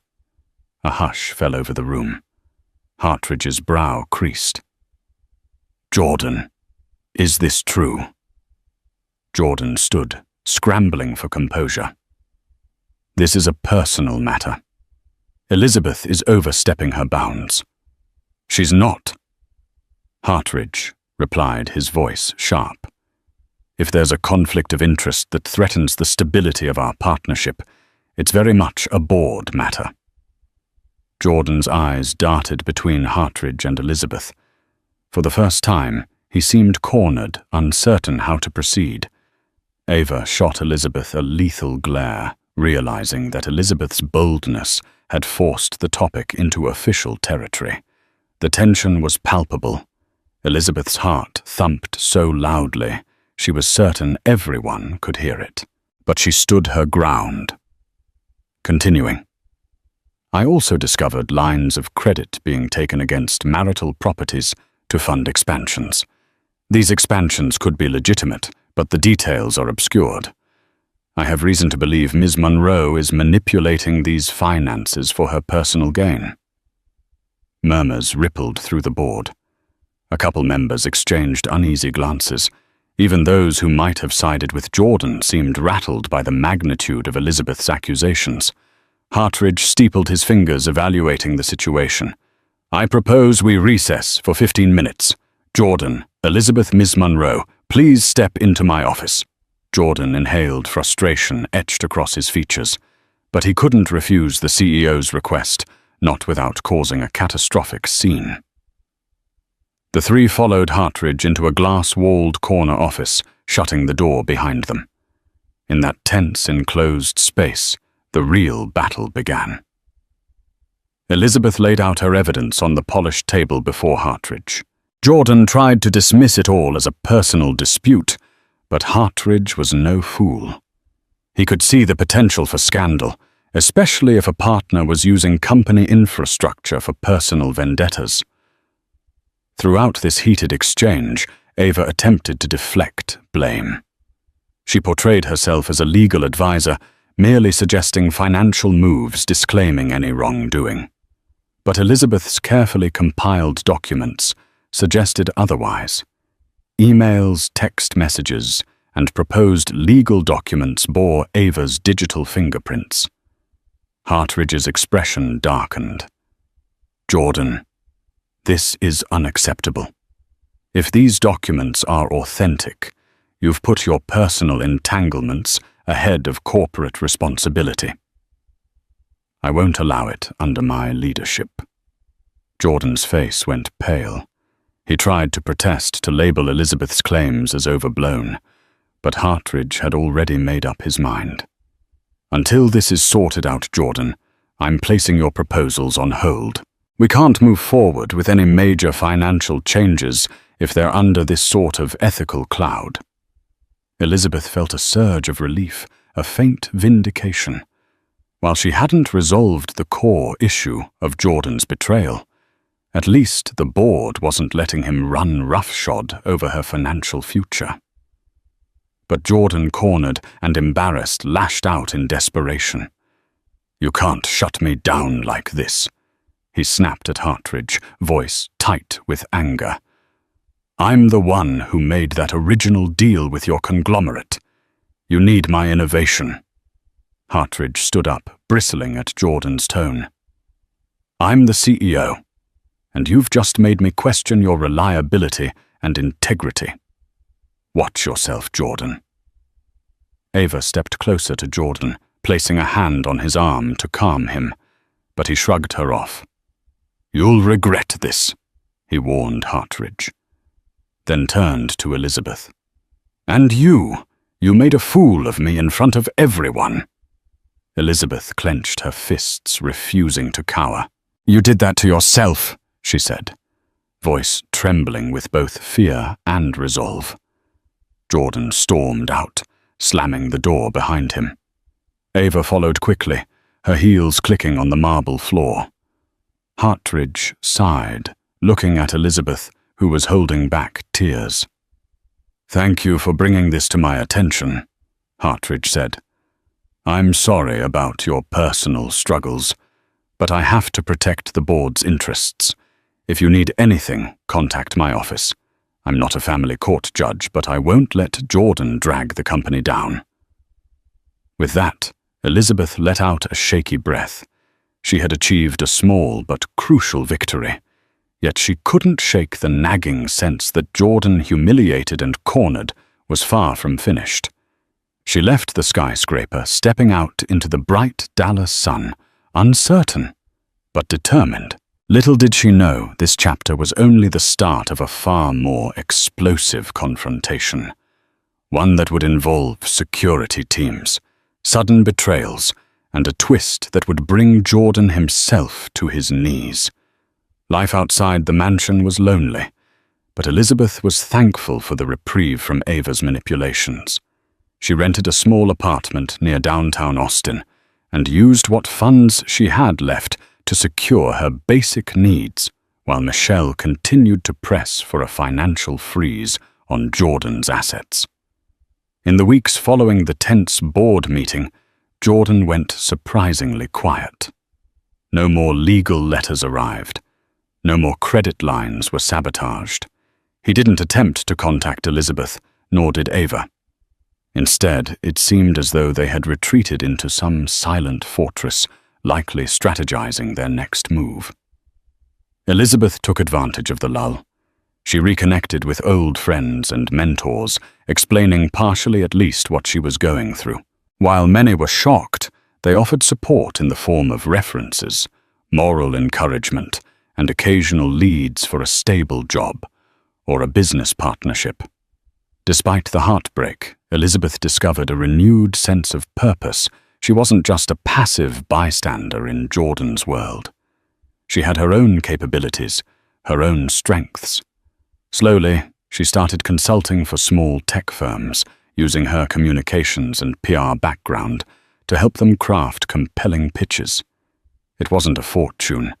A hush fell over the room. Hartridge's brow creased. "Jordan, is this true?" Jordan stood, scrambling for composure. "This is a personal matter. Elizabeth is overstepping her bounds." "She's not." Hartridge replied, his voice sharp. "If there's a conflict of interest that threatens the stability of our partnership, it's very much a board matter." Jordan's eyes darted between Hartridge and Elizabeth. For the first time, he seemed cornered, uncertain how to proceed. Ava shot Elizabeth a lethal glare, realizing that Elizabeth's boldness had forced the topic into official territory. The tension was palpable. Elizabeth's heart thumped so loudly, she was certain everyone could hear it. But she stood her ground. Continuing, I also discovered lines of credit being taken against marital properties to fund expansions. These expansions could be legitimate, but the details are obscured. I have reason to believe Ms. Monroe is manipulating these finances for her personal gain. Murmurs rippled through the board. A couple members exchanged uneasy glances. Even those who might have sided with Jordan seemed rattled by the magnitude of Elizabeth's accusations. Hartridge steepled his fingers, evaluating the situation. I propose we recess for 15 minutes. Jordan, Elizabeth, Miss Monroe, please step into my office. Jordan inhaled frustration etched across his features, but he couldn't refuse the CEO's request, not without causing a catastrophic scene. The three followed Hartridge into a glass-walled corner office, shutting the door behind them. In that tense, enclosed space, the real battle began. Elizabeth laid out her evidence on the polished table before Hartridge. Jordan tried to dismiss it all as a personal dispute, but Hartridge was no fool. He could see the potential for scandal, especially if a partner was using company infrastructure for personal vendettas. Throughout this heated exchange, Ava attempted to deflect blame. She portrayed herself as a legal advisor, merely suggesting financial moves, disclaiming any wrongdoing. But Elizabeth's carefully compiled documents suggested otherwise. Emails, text messages, and proposed legal documents bore Ava's digital fingerprints. Hartridge's expression darkened. Jordan, this is unacceptable. If these documents are authentic, you've put your personal entanglements ahead of corporate responsibility. I won't allow it under my leadership. Jordan's face went pale. He tried to protest to label Elizabeth's claims as overblown, but Hartridge had already made up his mind. Until this is sorted out, Jordan, I'm placing your proposals on hold. We can't move forward with any major financial changes if they're under this sort of ethical cloud. Elizabeth felt a surge of relief, a faint vindication. While she hadn't resolved the core issue of Jordan's betrayal, at least the board wasn't letting him run roughshod over her financial future. But Jordan, cornered and embarrassed, lashed out in desperation. You can't shut me down like this, he snapped at Hartridge, voice tight with anger. I'm the one who made that original deal with your conglomerate. You need my innovation. Hartridge stood up, bristling at Jordan's tone. I'm the CEO, and you've just made me question your reliability and integrity. Watch yourself, Jordan. Ava stepped closer to Jordan, placing a hand on his arm to calm him, but he shrugged her off. You'll regret this, he warned Hartridge, then turned to Elizabeth. And you made a fool of me in front of everyone. Elizabeth clenched her fists, refusing to cower. You did that to yourself, she said, voice trembling with both fear and resolve. Jordan stormed out, slamming the door behind him. Ava followed quickly, her heels clicking on the marble floor. Hartridge sighed, looking at Elizabeth, who was holding back tears. Thank you for bringing this to my attention, Hartridge said. I'm sorry about your personal struggles, but I have to protect the board's interests. If you need anything, contact my office. I'm not a family court judge, but I won't let Jordan drag the company down. With that, Elizabeth let out a shaky breath. She had achieved a small but crucial victory, yet she couldn't shake the nagging sense that Jordan, humiliated and cornered, was far from finished. She left the skyscraper, stepping out into the bright Dallas sun, uncertain, but determined. Little did she know this chapter was only the start of a far more explosive confrontation, one that would involve security teams, sudden betrayals, and a twist that would bring Jordan himself to his knees. Life outside the mansion was lonely, but Elizabeth was thankful for the reprieve from Ava's manipulations. She rented a small apartment near downtown Austin and used what funds she had left to secure her basic needs, while Michelle continued to press for a financial freeze on Jordan's assets. In the weeks following the tense board meeting, Jordan went surprisingly quiet. No more legal letters arrived. No more credit lines were sabotaged. He didn't attempt to contact Elizabeth, nor did Ava. Instead, it seemed as though they had retreated into some silent fortress, likely strategizing their next move. Elizabeth took advantage of the lull. She reconnected with old friends and mentors, explaining partially at least what she was going through. While many were shocked, they offered support in the form of references, moral encouragement, and occasional leads for a stable job or a business partnership. Despite the heartbreak, Elizabeth discovered a renewed sense of purpose. She wasn't just a passive bystander in Jordan's world. She had her own capabilities, her own strengths. Slowly, she started consulting for small tech firms, using her communications and PR background to help them craft compelling pitches. It wasn't a fortune,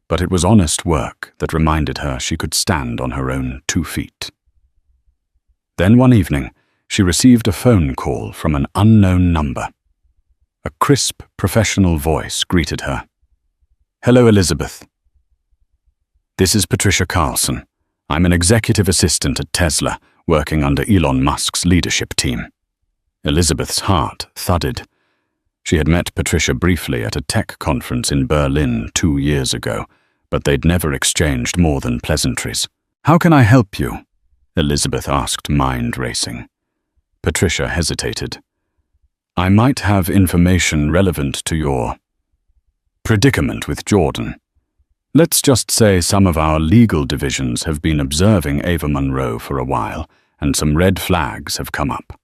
but it was honest work that reminded her she could stand on her own 2 feet. Then one evening, she received a phone call from an unknown number. A crisp, professional voice greeted her. "Hello, Elizabeth. This is Patricia Carlson. I'm an executive assistant at Tesla, working under Elon Musk's leadership team." Elizabeth's heart thudded. She had met Patricia briefly at a tech conference in Berlin 2 years ago, but they'd never exchanged more than pleasantries. "How can I help you?" Elizabeth asked, mind racing. Patricia hesitated. "I might have information relevant to your predicament with Jordan. Let's just say some of our legal divisions have been observing Ava Monroe for a while, and some red flags have come up."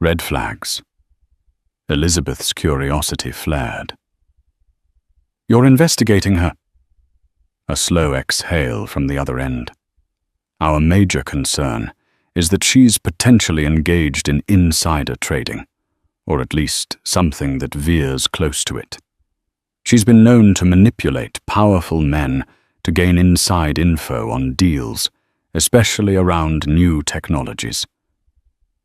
Red flags. Elizabeth's curiosity flared. "You're investigating her?" A slow exhale from the other end. "Our major concern is that she's potentially engaged in insider trading, or at least something that veers close to it. She's been known to manipulate powerful men to gain inside info on deals, especially around new technologies.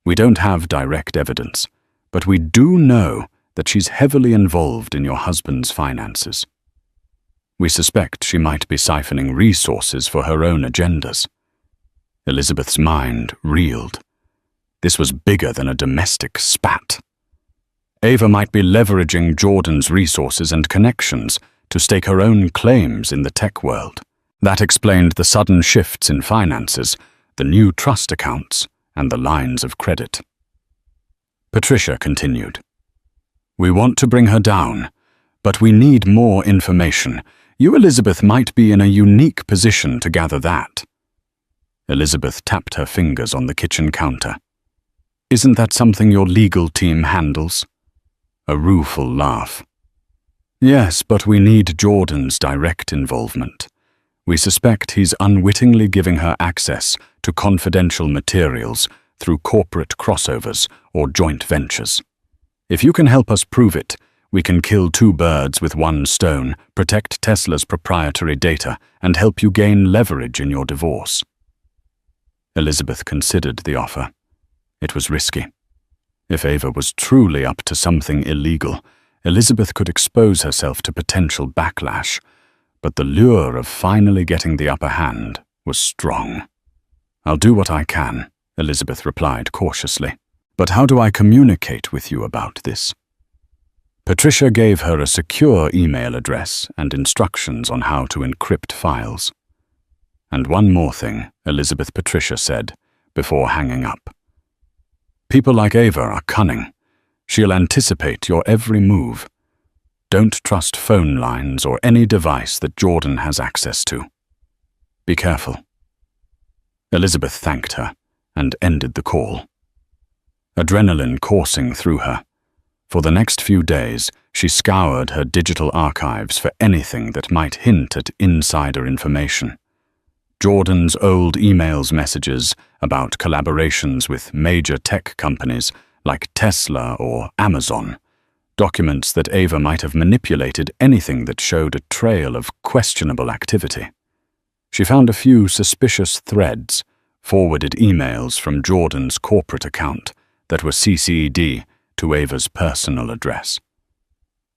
We don't have direct evidence, but we do know that she's heavily involved in your husband's finances. We suspect she might be siphoning resources for her own agendas." Elizabeth's mind reeled. This was bigger than a domestic spat. Ava might be leveraging Jordan's resources and connections to stake her own claims in the tech world. That explained the sudden shifts in finances, the new trust accounts, and the lines of credit. Patricia continued. "We want to bring her down, but we need more information. You, Elizabeth, might be in a unique position to gather that." Elizabeth tapped her fingers on the kitchen counter. "Isn't that something your legal team handles?" A rueful laugh. "Yes, but we need Jordan's direct involvement. We suspect he's unwittingly giving her access to confidential materials through corporate crossovers or joint ventures. If you can help us prove it, we can kill 2 birds with 1 stone, protect Tesla's proprietary data, and help you gain leverage in your divorce." Elizabeth considered the offer. It was risky. If Ava was truly up to something illegal, Elizabeth could expose herself to potential backlash, but the lure of finally getting the upper hand was strong. "I'll do what I can," Elizabeth replied cautiously. "But how do I communicate with you about this?" Patricia gave her a secure email address and instructions on how to encrypt files. "And one more thing," Patricia said, before hanging up. "People like Ava are cunning. She'll anticipate your every move. Don't trust phone lines or any device that Jordan has access to. Be careful." Elizabeth thanked her and ended the call. Adrenaline coursing through her. For the next few days, she scoured her digital archives for anything that might hint at insider information. Jordan's old emails messages about collaborations with major tech companies like Tesla or Amazon, documents that Ava might have manipulated anything that showed a trail of questionable activity. She found a few suspicious threads, forwarded emails from Jordan's corporate account that were CC'd to Ava's personal address.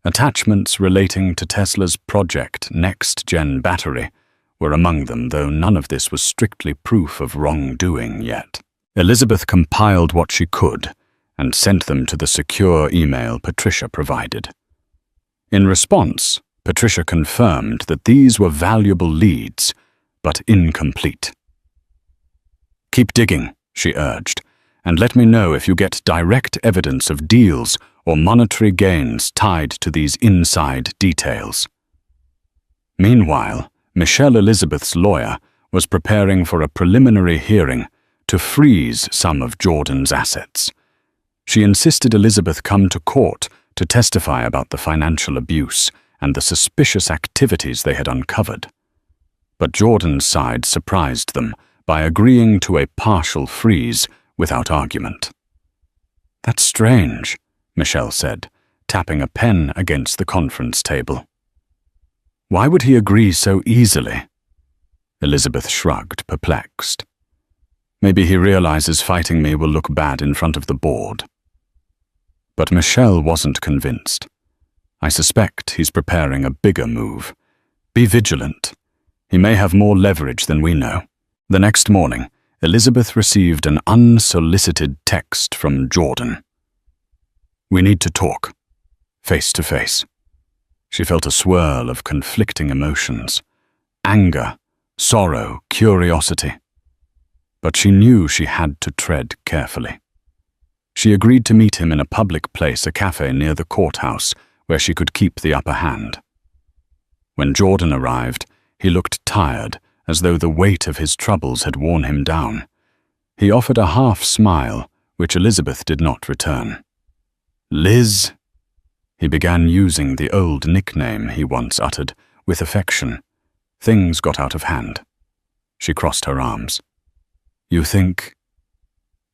Attachments relating to Tesla's project Next-Gen battery were among them, though none of this was strictly proof of wrongdoing yet. Elizabeth compiled what she could and sent them to the secure email Patricia provided. In response, Patricia confirmed that these were valuable leads, but incomplete. "Keep digging," she urged, "and let me know if you get direct evidence of deals or monetary gains tied to these inside details." Meanwhile, Michelle Elizabeth's lawyer was preparing for a preliminary hearing to freeze some of Jordan's assets. She insisted Elizabeth come to court to testify about the financial abuse and the suspicious activities they had uncovered. But Jordan's side surprised them by agreeing to a partial freeze without argument. "That's strange," Michelle said, tapping a pen against the conference table. "Why would he agree so easily?" Elizabeth shrugged, perplexed. "Maybe he realizes fighting me will look bad in front of the board." But Michelle wasn't convinced. "I suspect he's preparing a bigger move. Be vigilant. He may have more leverage than we know." The next morning, Elizabeth received an unsolicited text from Jordan. "We need to talk, face to face." She felt a swirl of conflicting emotions: anger, sorrow, curiosity. But she knew she had to tread carefully. She agreed to meet him in a public place, a cafe near the courthouse, where she could keep the upper hand. When Jordan arrived, he looked tired, as though the weight of his troubles had worn him down. He offered a half smile, which Elizabeth did not return. "Liz," he began using the old nickname he once uttered, with affection. Things got out of hand. She crossed her arms. "You think—"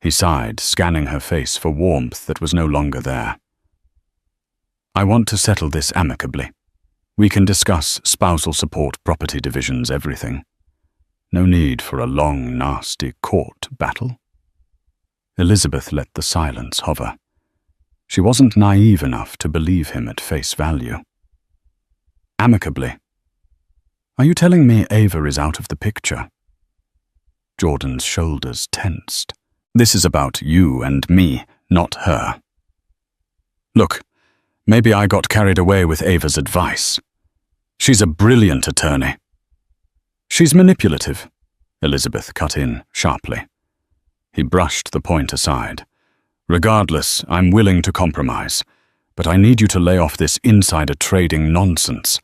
He sighed, scanning her face for warmth that was no longer there. "I want to settle this amicably. We can discuss spousal support, property divisions, everything. No need for a long, nasty court battle." Elizabeth let the silence hover. She wasn't naive enough to believe him at face value. "Amicably? Are you telling me Ava is out of the picture?" Jordan's shoulders tensed. "This is about you and me, not her. Look, maybe I got carried away with Ava's advice. She's a brilliant attorney." "She's manipulative," Elizabeth cut in sharply. He brushed the point aside. "Regardless, I'm willing to compromise, but I need you to lay off this insider trading nonsense.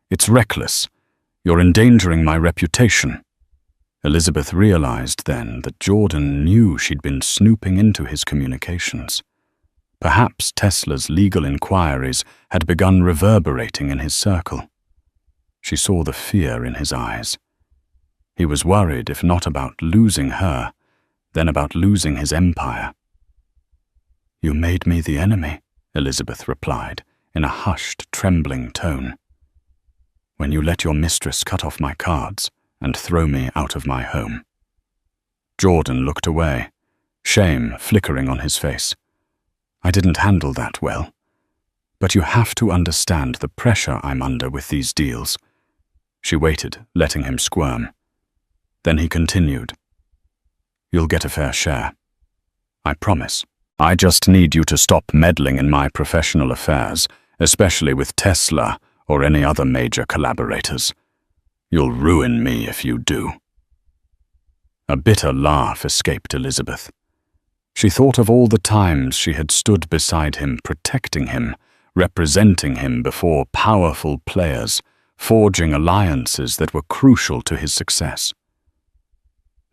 It's reckless. You're endangering my reputation." Elizabeth realized then that Jordan knew she'd been snooping into his communications. Perhaps Tesla's legal inquiries had begun reverberating in his circle. She saw the fear in his eyes. He was worried, if not about losing her, then about losing his empire. "You made me the enemy," Elizabeth replied, in a hushed, trembling tone. "When you let your mistress cut off my cards and throw me out of my home." Jordan looked away, shame flickering on his face. "I didn't handle that well. But you have to understand the pressure I'm under with these deals." She waited, letting him squirm. Then he continued. "You'll get a fair share. I promise. I just need you to stop meddling in my professional affairs, especially with Tesla or any other major collaborators. You'll ruin me if you do." A bitter laugh escaped Elizabeth. She thought of all the times she had stood beside him, protecting him, representing him before powerful players, forging alliances that were crucial to his success.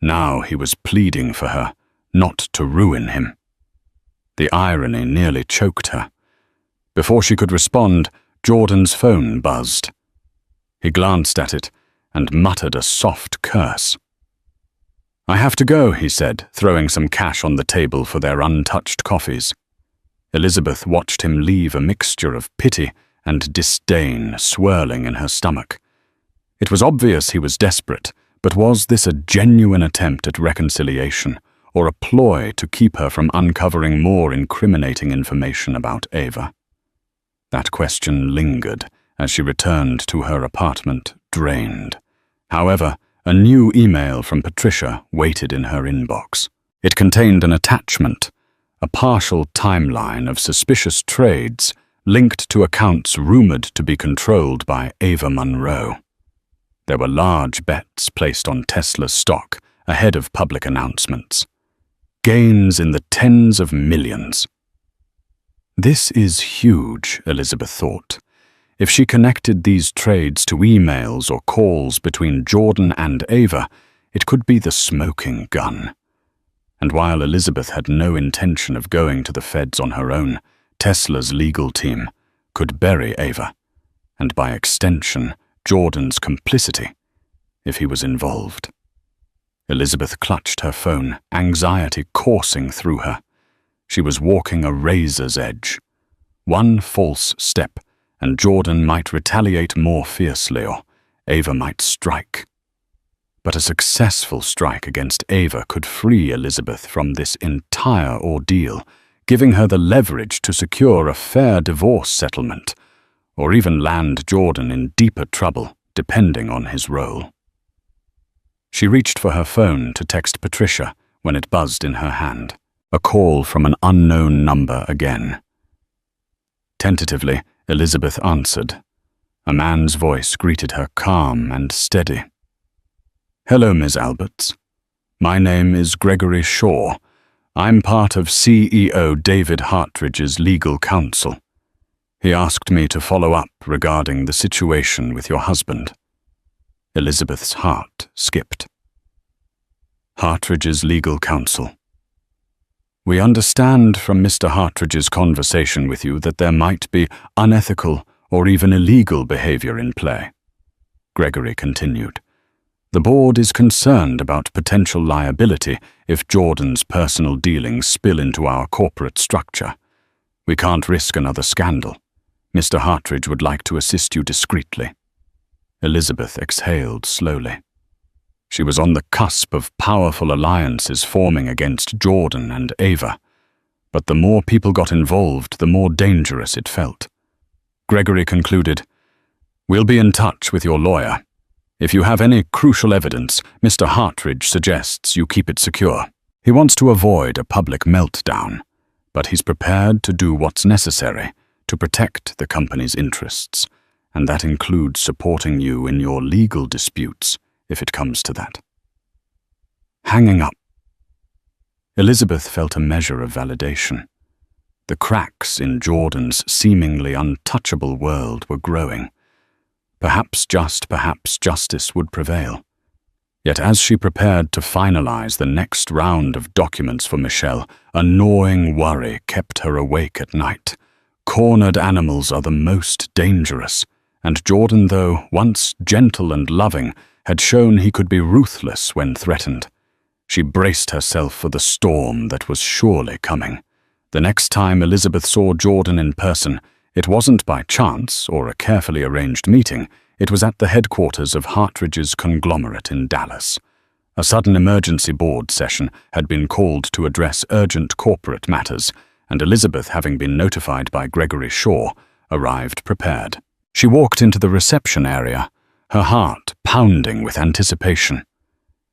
Now he was pleading for her, not to ruin him. The irony nearly choked her. Before she could respond, Jordan's phone buzzed. He glanced at it and muttered a soft curse. "I have to go," he said, throwing some cash on the table for their untouched coffees. Elizabeth watched him leave a mixture of pity and disdain swirling in her stomach. It was obvious he was desperate, but was this a genuine attempt at reconciliation, or a ploy to keep her from uncovering more incriminating information about Ava? That question lingered as she returned to her apartment, drained. However, a new email from Patricia waited in her inbox. It contained an attachment, a partial timeline of suspicious trades linked to accounts rumored to be controlled by Ava Monroe. There were large bets placed on Tesla's stock ahead of public announcements. Gains in the tens of millions. This is huge, Elizabeth thought. If she connected these trades to emails or calls between Jordan and Ava, it could be the smoking gun. And while Elizabeth had no intention of going to the feds on her own, Tesla's legal team could bury Ava, and by extension, Jordan's complicity, if he was involved. Elizabeth clutched her phone, anxiety coursing through her. She was walking a razor's edge. One false step, and Jordan might retaliate more fiercely, or Ava might strike. But a successful strike against Ava could free Elizabeth from this entire ordeal, giving her the leverage to secure a fair divorce settlement, or even land Jordan in deeper trouble, depending on his role. She reached for her phone to text Patricia when it buzzed in her hand. A call from an unknown number again. Tentatively, Elizabeth answered. A man's voice greeted her calm and steady. "Hello, Ms. Alberts. My name is Gregory Shaw. I'm part of CEO David Hartridge's legal counsel. He asked me to follow up regarding the situation with your husband." Elizabeth's heart skipped. Hartridge's legal counsel. "We understand from Mr. Hartridge's conversation with you that there might be unethical or even illegal behavior in play," Gregory continued. "The board is concerned about potential liability if Jordan's personal dealings spill into our corporate structure. We can't risk another scandal. Mr. Hartridge would like to assist you discreetly." Elizabeth exhaled slowly. She was on the cusp of powerful alliances forming against Jordan and Ava, but the more people got involved, the more dangerous it felt. Gregory concluded, "We'll be in touch with your lawyer. If you have any crucial evidence, Mr. Hartridge suggests you keep it secure. He wants to avoid a public meltdown, but he's prepared to do what's necessary to protect the company's interests, and that includes supporting you in your legal disputes, if it comes to that." Hanging up. Elizabeth felt a measure of validation. The cracks in Jordan's seemingly untouchable world were growing. Perhaps justice would prevail. Yet as she prepared to finalize the next round of documents for Michelle, a gnawing worry kept her awake at night. Cornered animals are the most dangerous, and Jordan, though once gentle and loving, had shown he could be ruthless when threatened. She braced herself for the storm that was surely coming. The next time Elizabeth saw Jordan in person, it wasn't by chance or a carefully arranged meeting. It was at the headquarters of Hartridge's conglomerate in Dallas. A sudden emergency board session had been called to address urgent corporate matters, and Elizabeth, having been notified by Gregory Shaw, arrived prepared. She walked into the reception area, her heart pounding with anticipation.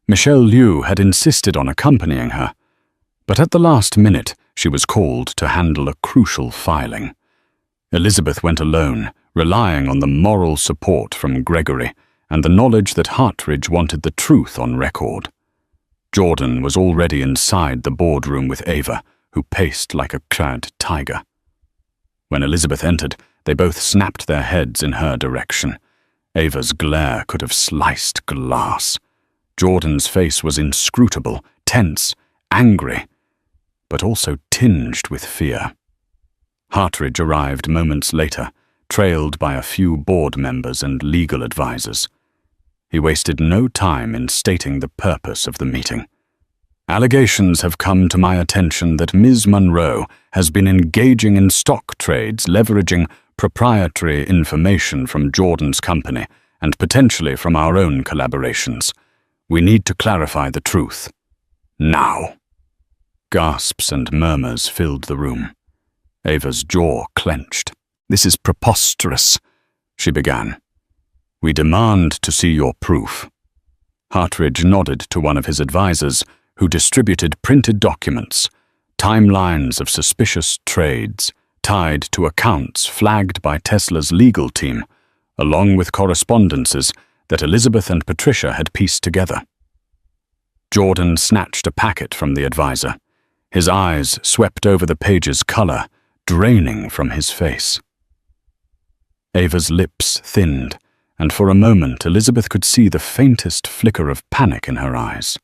Michelle Liu had insisted on accompanying her, but at the last minute she was called to handle a crucial filing. Elizabeth went alone, relying on the moral support from Gregory and the knowledge that Hartridge wanted the truth on record. Jordan was already inside the boardroom with Ava, who paced like a clad tiger. When Elizabeth entered, they both snapped their heads in her direction. Ava's glare could have sliced glass. Jordan's face was inscrutable, tense, angry, but also tinged with fear. Hartridge arrived moments later, trailed by a few board members and legal advisors. He wasted no time in stating the purpose of the meeting. Allegations have come to my attention that Ms. Monroe has been engaging in stock trades leveraging proprietary information from Jordan's company and potentially from our own collaborations. We need to clarify the truth. Now. Gasps and murmurs filled the room. Ava's jaw clenched. This is preposterous, she began. We demand to see your proof. Hartridge nodded to one of his advisors, who distributed printed documents, timelines of suspicious trades tied to accounts flagged by Tesla's legal team, along with correspondences that Elizabeth and Patricia had pieced together. Jordan snatched a packet from the advisor. His eyes swept over the page's color, draining from his face. Ava's lips thinned, and for a moment Elizabeth could see the faintest flicker of panic in her eyes.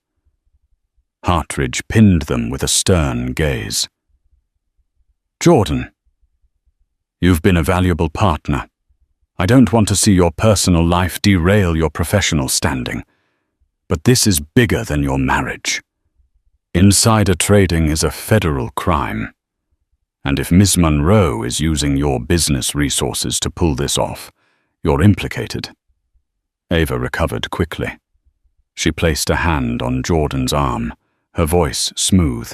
Hartridge pinned them with a stern gaze. Jordan, you've been a valuable partner. I don't want to see your personal life derail your professional standing, but this is bigger than your marriage. Insider trading is a federal crime, and if Ms. Monroe is using your business resources to pull this off, you're implicated. Ava recovered quickly. She placed a hand on Jordan's arm, her voice smooth.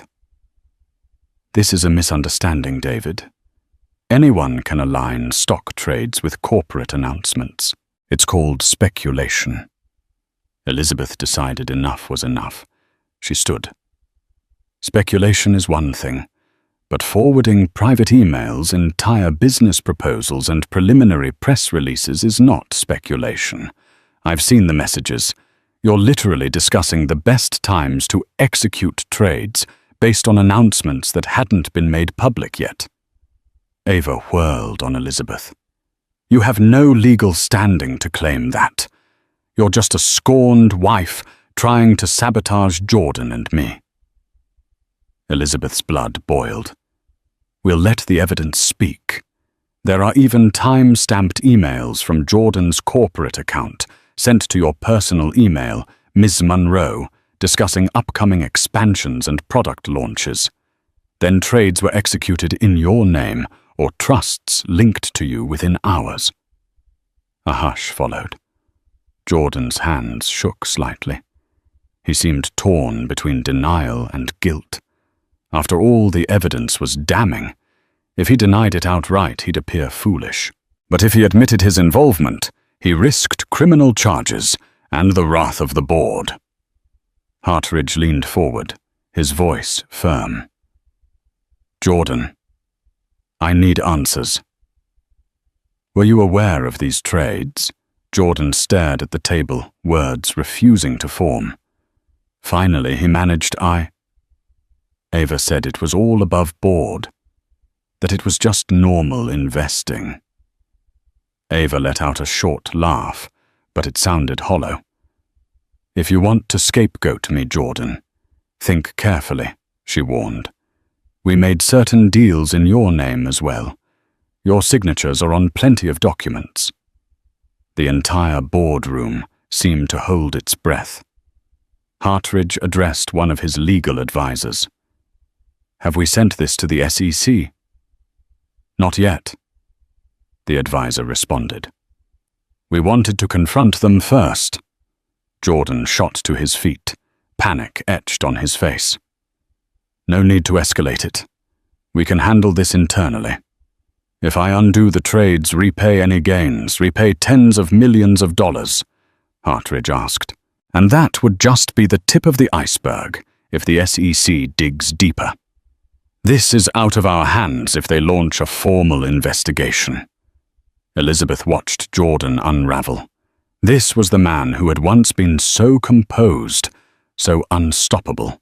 This is a misunderstanding, David. Anyone can align stock trades with corporate announcements. It's called speculation. Elizabeth decided enough was enough. She stood. Speculation is one thing, but forwarding private emails, entire business proposals, and preliminary press releases is not speculation. I've seen the messages. You're literally discussing the best times to execute trades based on announcements that hadn't been made public yet. Ava whirled on Elizabeth. You have no legal standing to claim that. You're just a scorned wife trying to sabotage Jordan and me. Elizabeth's blood boiled. We'll let the evidence speak. There are even time-stamped emails from Jordan's corporate account sent to your personal email, Ms. Monroe, discussing upcoming expansions and product launches. Then trades were executed in your name or trusts linked to you within hours. A hush followed. Jordan's hands shook slightly. He seemed torn between denial and guilt. After all, the evidence was damning. If he denied it outright, he'd appear foolish. But if he admitted his involvement, he risked criminal charges and the wrath of the board. Hartridge leaned forward, his voice firm. Jordan, I need answers. Were you aware of these trades? Jordan stared at the table, words refusing to form. Finally, he managed, Ava said it was all above board, that it was just normal investing. Ava let out a short laugh, but it sounded hollow. If you want to scapegoat me, Jordan, think carefully, she warned. We made certain deals in your name as well. Your signatures are on plenty of documents. The entire boardroom seemed to hold its breath. Hartridge addressed one of his legal advisors. Have we sent this to the SEC? Not yet, the advisor responded. We wanted to confront them first. Jordan shot to his feet, panic etched on his face. No need to escalate it. We can handle this internally. If I undo the trades, repay any gains, repay tens of millions of dollars, Hartridge asked. And that would just be the tip of the iceberg if the SEC digs deeper. This is out of our hands if they launch a formal investigation. Elizabeth watched Jordan unravel. This was the man who had once been so composed, so unstoppable.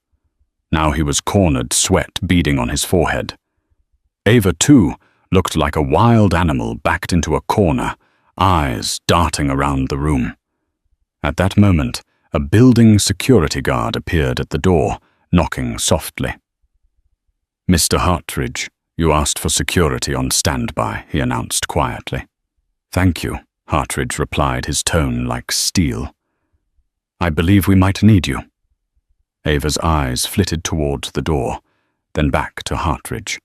Now he was cornered, sweat beading on his forehead. Ava, too, looked like a wild animal backed into a corner, eyes darting around the room. At that moment, a building security guard appeared at the door, knocking softly. Mr. Hartridge, you asked for security on standby, he announced quietly. Thank you, Hartridge replied, his tone like steel. I believe we might need you. Ava's eyes flitted towards the door, then back to Hartridge.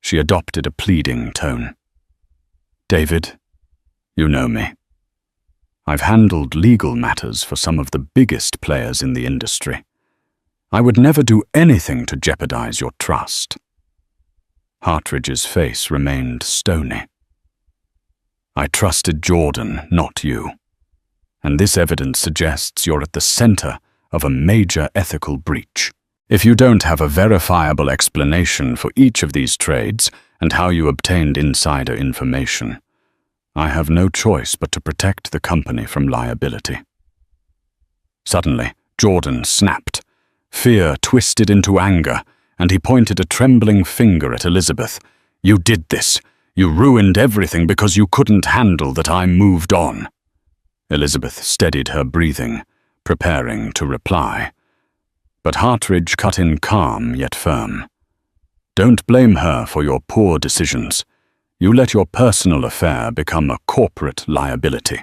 She adopted a pleading tone. David, you know me. I've handled legal matters for some of the biggest players in the industry. I would never do anything to jeopardize your trust. Hartridge's face remained stony. I trusted Jordan, not you. And this evidence suggests you're at the center of a major ethical breach. If you don't have a verifiable explanation for each of these trades and how you obtained insider information, I have no choice but to protect the company from liability. Suddenly, Jordan snapped. Fear twisted into anger, and he pointed a trembling finger at Elizabeth. You did this. You ruined everything because you couldn't handle that I moved on. Elizabeth steadied her breathing, preparing to reply. But Hartridge cut in calm yet firm. Don't blame her for your poor decisions. You let your personal affair become a corporate liability.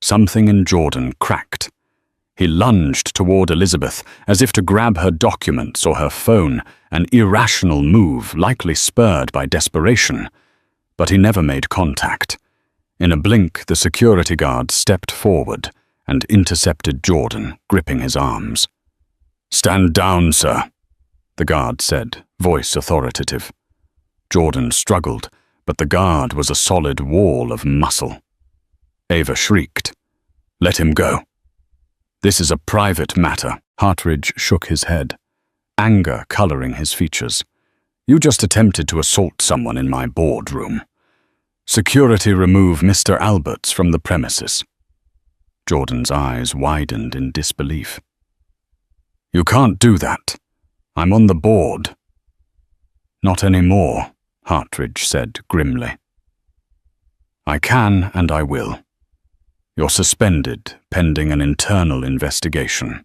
Something in Jordan cracked. He lunged toward Elizabeth as if to grab her documents or her phone, an irrational move likely spurred by desperation. But he never made contact. In a blink, the security guard stepped forward and intercepted Jordan, gripping his arms. Stand down, sir, the guard said, voice authoritative. Jordan struggled, but the guard was a solid wall of muscle. Ava shrieked. Let him go. This is a private matter. Hartridge shook his head, anger coloring his features. You just attempted to assault someone in my boardroom. Security remove Mr. Alberts from the premises. Jordan's eyes widened in disbelief. You can't do that. I'm on the board. Not anymore, Hartridge said grimly. I can and I will. You're suspended pending an internal investigation.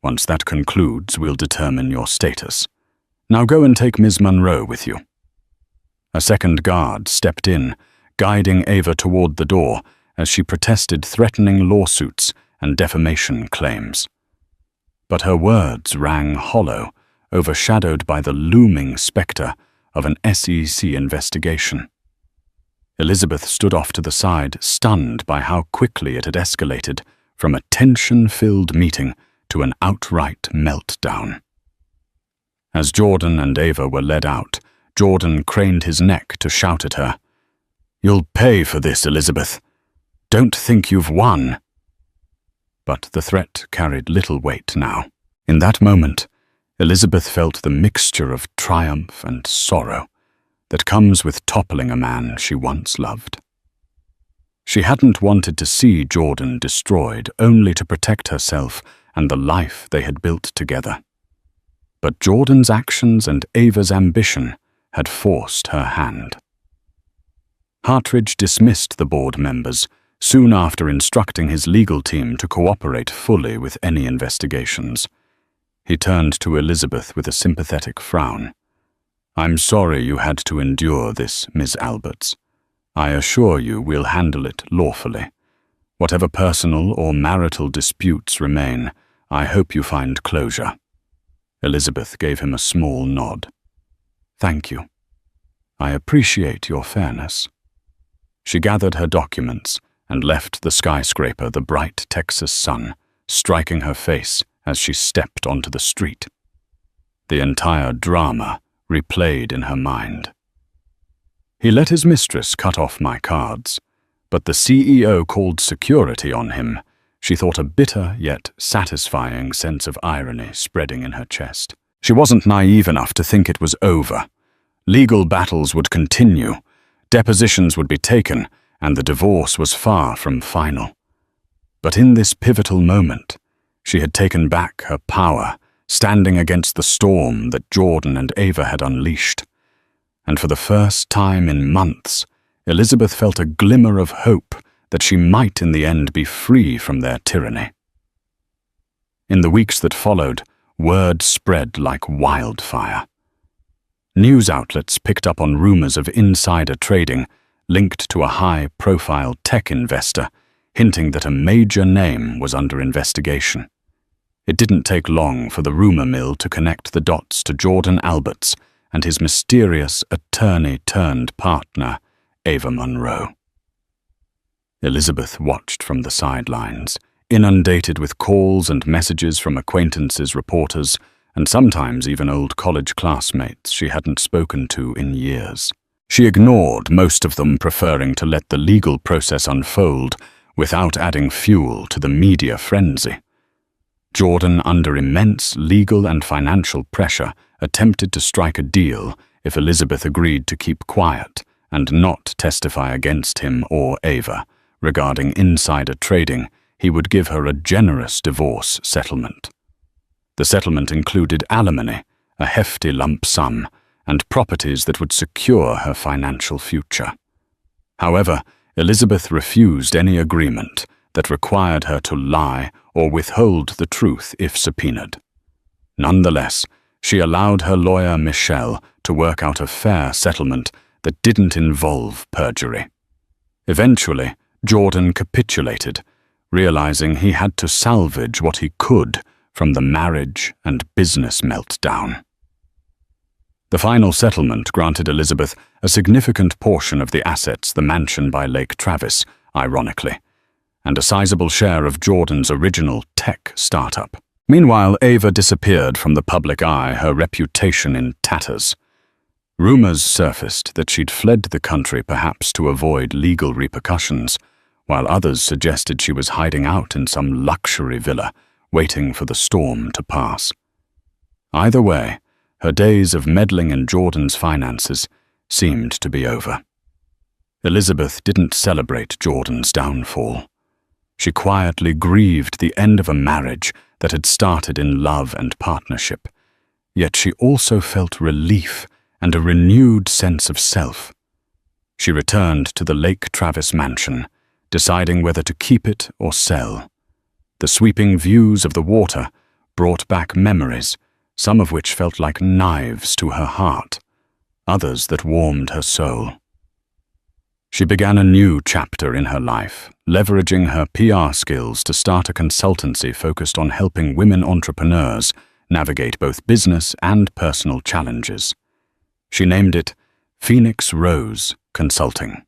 Once that concludes, we'll determine your status. Now go and take Ms. Monroe with you. A second guard stepped in, guiding Ava toward the door as she protested threatening lawsuits and defamation claims. But her words rang hollow, overshadowed by the looming specter of an SEC investigation. Elizabeth stood off to the side, stunned by how quickly it had escalated from a tension-filled meeting to an outright meltdown. As Jordan and Ava were led out, Jordan craned his neck to shout at her. You'll pay for this, Elizabeth. Don't think you've won. But the threat carried little weight now. In that moment, Elizabeth felt the mixture of triumph and sorrow that comes with toppling a man she once loved. She hadn't wanted to see Jordan destroyed, only to protect herself and the life they had built together. But Jordan's actions and Ava's ambition had forced her hand. Hartridge dismissed the board members, soon after instructing his legal team to cooperate fully with any investigations. He turned to Elizabeth with a sympathetic frown. I'm sorry you had to endure this, Miss Alberts. I assure you we'll handle it lawfully. Whatever personal or marital disputes remain, I hope you find closure. Elizabeth gave him a small nod. Thank you. I appreciate your fairness. She gathered her documents and left the skyscraper, the bright Texas sun, striking her face as she stepped onto the street. The entire drama replayed in her mind. He let his mistress cut off my cards, but the CEO called security on him. She thought a bitter yet satisfying sense of irony spreading in her chest. She wasn't naive enough to think it was over. Legal battles would continue, depositions would be taken, and the divorce was far from final. But in this pivotal moment, she had taken back her power, standing against the storm that Jordan and Ava had unleashed. And for the first time in months, Elizabeth felt a glimmer of hope that she might in the end be free from their tyranny. In the weeks that followed, word spread like wildfire. News outlets picked up on rumors of insider trading linked to a high-profile tech investor, hinting that a major name was under investigation. It didn't take long for the rumor mill to connect the dots to Jordan Alberts and his mysterious attorney-turned-partner, Ava Monroe. Elizabeth watched from the sidelines, inundated with calls and messages from acquaintances, reporters, and sometimes even old college classmates she hadn't spoken to in years. She ignored most of them, preferring to let the legal process unfold without adding fuel to the media frenzy. Jordan, under immense legal and financial pressure, attempted to strike a deal if Elizabeth agreed to keep quiet and not testify against him or Ava. Regarding insider trading, he would give her a generous divorce settlement. The settlement included alimony, a hefty lump sum, and properties that would secure her financial future. However, Elizabeth refused any agreement that required her to lie or withhold the truth if subpoenaed. Nonetheless, she allowed her lawyer Michelle to work out a fair settlement that didn't involve perjury. Eventually, Jordan capitulated, realizing he had to salvage what he could from the marriage and business meltdown. The final settlement granted Elizabeth a significant portion of the assets, the mansion by Lake Travis, ironically, and a sizable share of Jordan's original tech startup. Meanwhile, Ava disappeared from the public eye, her reputation in tatters. Rumors surfaced that she'd fled the country, perhaps to avoid legal repercussions, while others suggested she was hiding out in some luxury villa, waiting for the storm to pass. Either way, her days of meddling in Jordan's finances seemed to be over. Elizabeth didn't celebrate Jordan's downfall. She quietly grieved the end of a marriage that had started in love and partnership, yet she also felt relief and a renewed sense of self. She returned to the Lake Travis mansion, deciding whether to keep it or sell. The sweeping views of the water brought back memories, some of which felt like knives to her heart, others that warmed her soul. She began a new chapter in her life, leveraging her PR skills to start a consultancy focused on helping women entrepreneurs navigate both business and personal challenges. She named it Phoenix Rose Consulting,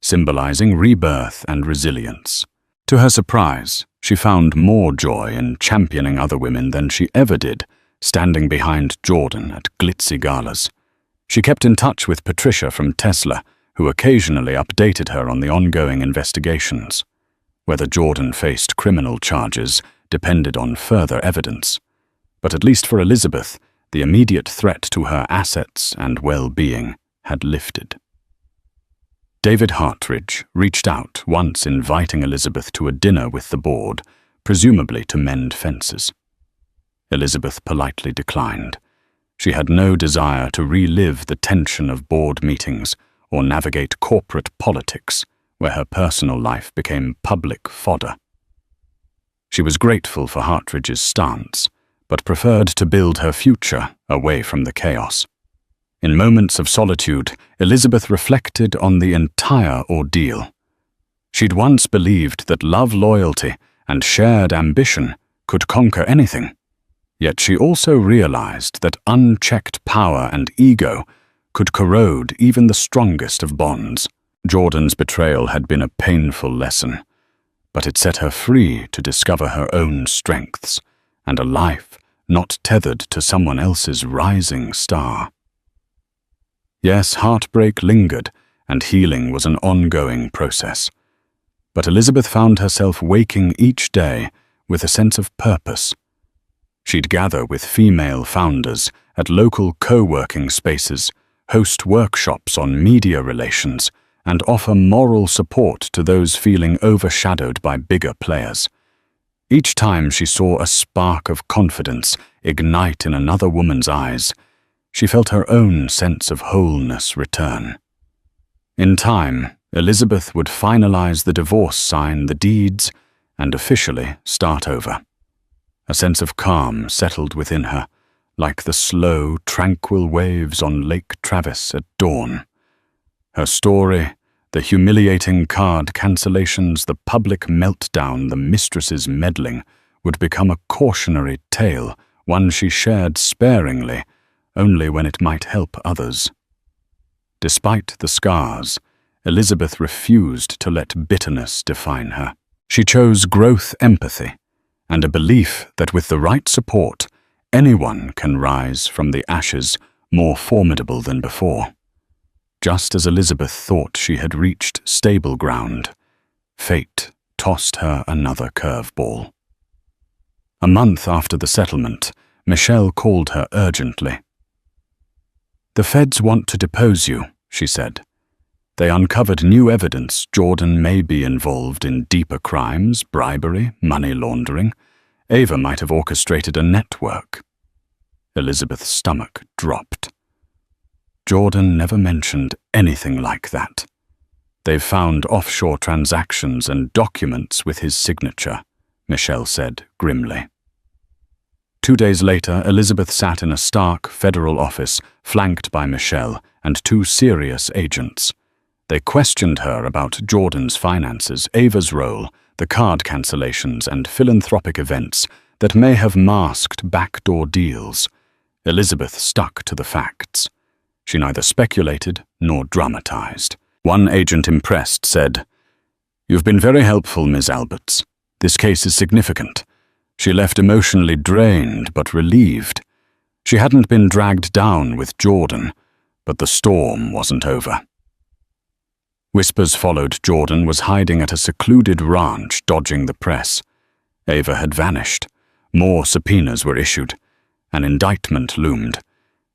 symbolizing rebirth and resilience. To her surprise, she found more joy in championing other women than she ever did, standing behind Jordan at glitzy galas. She kept in touch with Patricia from Tesla, who occasionally updated her on the ongoing investigations. Whether Jordan faced criminal charges depended on further evidence. But at least for Elizabeth, the immediate threat to her assets and well-being had lifted. David Hartridge reached out, once inviting Elizabeth to a dinner with the board, presumably to mend fences. Elizabeth politely declined. She had no desire to relive the tension of board meetings or navigate corporate politics, where her personal life became public fodder. She was grateful for Hartridge's stance, but preferred to build her future away from the chaos. In moments of solitude, Elizabeth reflected on the entire ordeal. She'd once believed that love, loyalty, and shared ambition could conquer anything. Yet she also realized that unchecked power and ego could corrode even the strongest of bonds. Jordan's betrayal had been a painful lesson, but it set her free to discover her own strengths and a life not tethered to someone else's rising star. Yes, heartbreak lingered, and healing was an ongoing process. But Elizabeth found herself waking each day with a sense of purpose. She'd gather with female founders at local co-working spaces, host workshops on media relations, and offer moral support to those feeling overshadowed by bigger players. Each time she saw a spark of confidence ignite in another woman's eyes, she felt her own sense of wholeness return. In time, Elizabeth would finalize the divorce, sign the deeds, and officially start over. A sense of calm settled within her, like the slow, tranquil waves on Lake Travis at dawn. Her story, the humiliating card cancellations, the public meltdown, the mistress's meddling, would become a cautionary tale, one she shared sparingly, only when it might help others. Despite the scars, Elizabeth refused to let bitterness define her. She chose growth empathy and a belief that with the right support, anyone can rise from the ashes more formidable than before. Just as Elizabeth thought she had reached stable ground, fate tossed her another curveball. A month after the settlement, Michelle called her urgently. "The feds want to depose you," she said. "They uncovered new evidence Jordan may be involved in deeper crimes, bribery, money laundering. Ava might have orchestrated a network." Elizabeth's stomach dropped. Jordan never mentioned anything like that. "They've found offshore transactions and documents with his signature," Michelle said grimly. 2 days later, Elizabeth sat in a stark federal office, flanked by Michelle and 2 serious agents. They questioned her about Jordan's finances, Ava's role, the card cancellations and philanthropic events that may have masked backdoor deals. Elizabeth stuck to the facts. She neither speculated nor dramatized. One agent, impressed, said, "You've been very helpful, Ms. Alberts. This case is significant." She left emotionally drained but relieved. She hadn't been dragged down with Jordan, but the storm wasn't over. Whispers followed Jordan was hiding at a secluded ranch, dodging the press. Ava had vanished. More subpoenas were issued. An indictment loomed.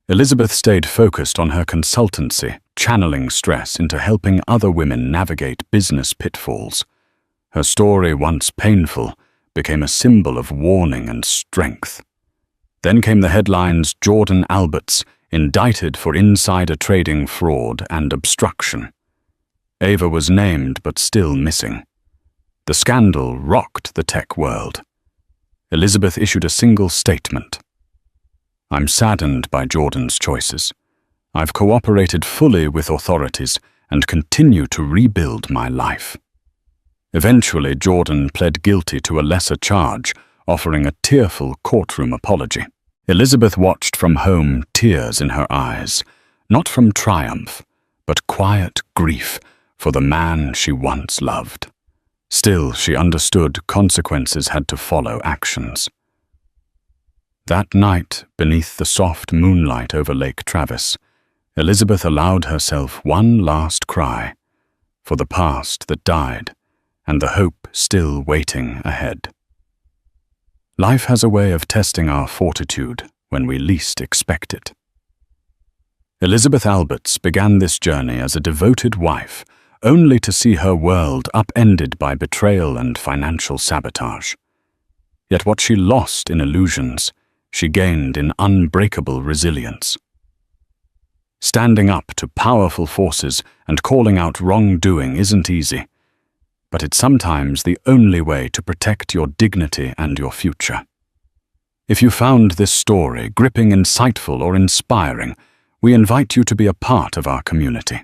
Elizabeth stayed focused on her consultancy, channeling stress into helping other women navigate business pitfalls. Her story, once painful, became a symbol of warning and strength. Then came the headlines: Jordan Alberts indicted for insider trading fraud and obstruction. Ava was named but still missing. The scandal rocked the tech world. Elizabeth issued a single statement. "I'm saddened by Jordan's choices. I've cooperated fully with authorities and continue to rebuild my life." Eventually, Jordan pled guilty to a lesser charge, offering a tearful courtroom apology. Elizabeth watched from home, tears in her eyes, not from triumph, but quiet grief for the man she once loved. Still, she understood consequences had to follow actions. That night, beneath the soft moonlight over Lake Travis, Elizabeth allowed herself one last cry for the past that died and the hope still waiting ahead. Life has a way of testing our fortitude when we least expect it. Elizabeth Alberts began this journey as a devoted wife, only to see her world upended by betrayal and financial sabotage. Yet what she lost in illusions, she gained in unbreakable resilience. Standing up to powerful forces and calling out wrongdoing isn't easy, but it's sometimes the only way to protect your dignity and your future. If you found this story gripping, insightful, or inspiring, we invite you to be a part of our community.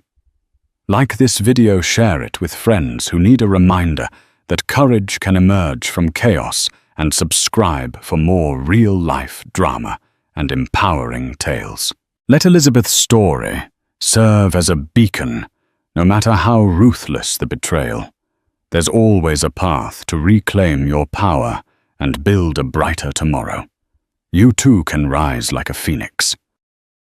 Like this video, share it with friends who need a reminder that courage can emerge from chaos, and subscribe for more real-life drama and empowering tales. Let Elizabeth's story serve as a beacon, no matter how ruthless the betrayal. There's always a path to reclaim your power and build a brighter tomorrow. You too can rise like a phoenix.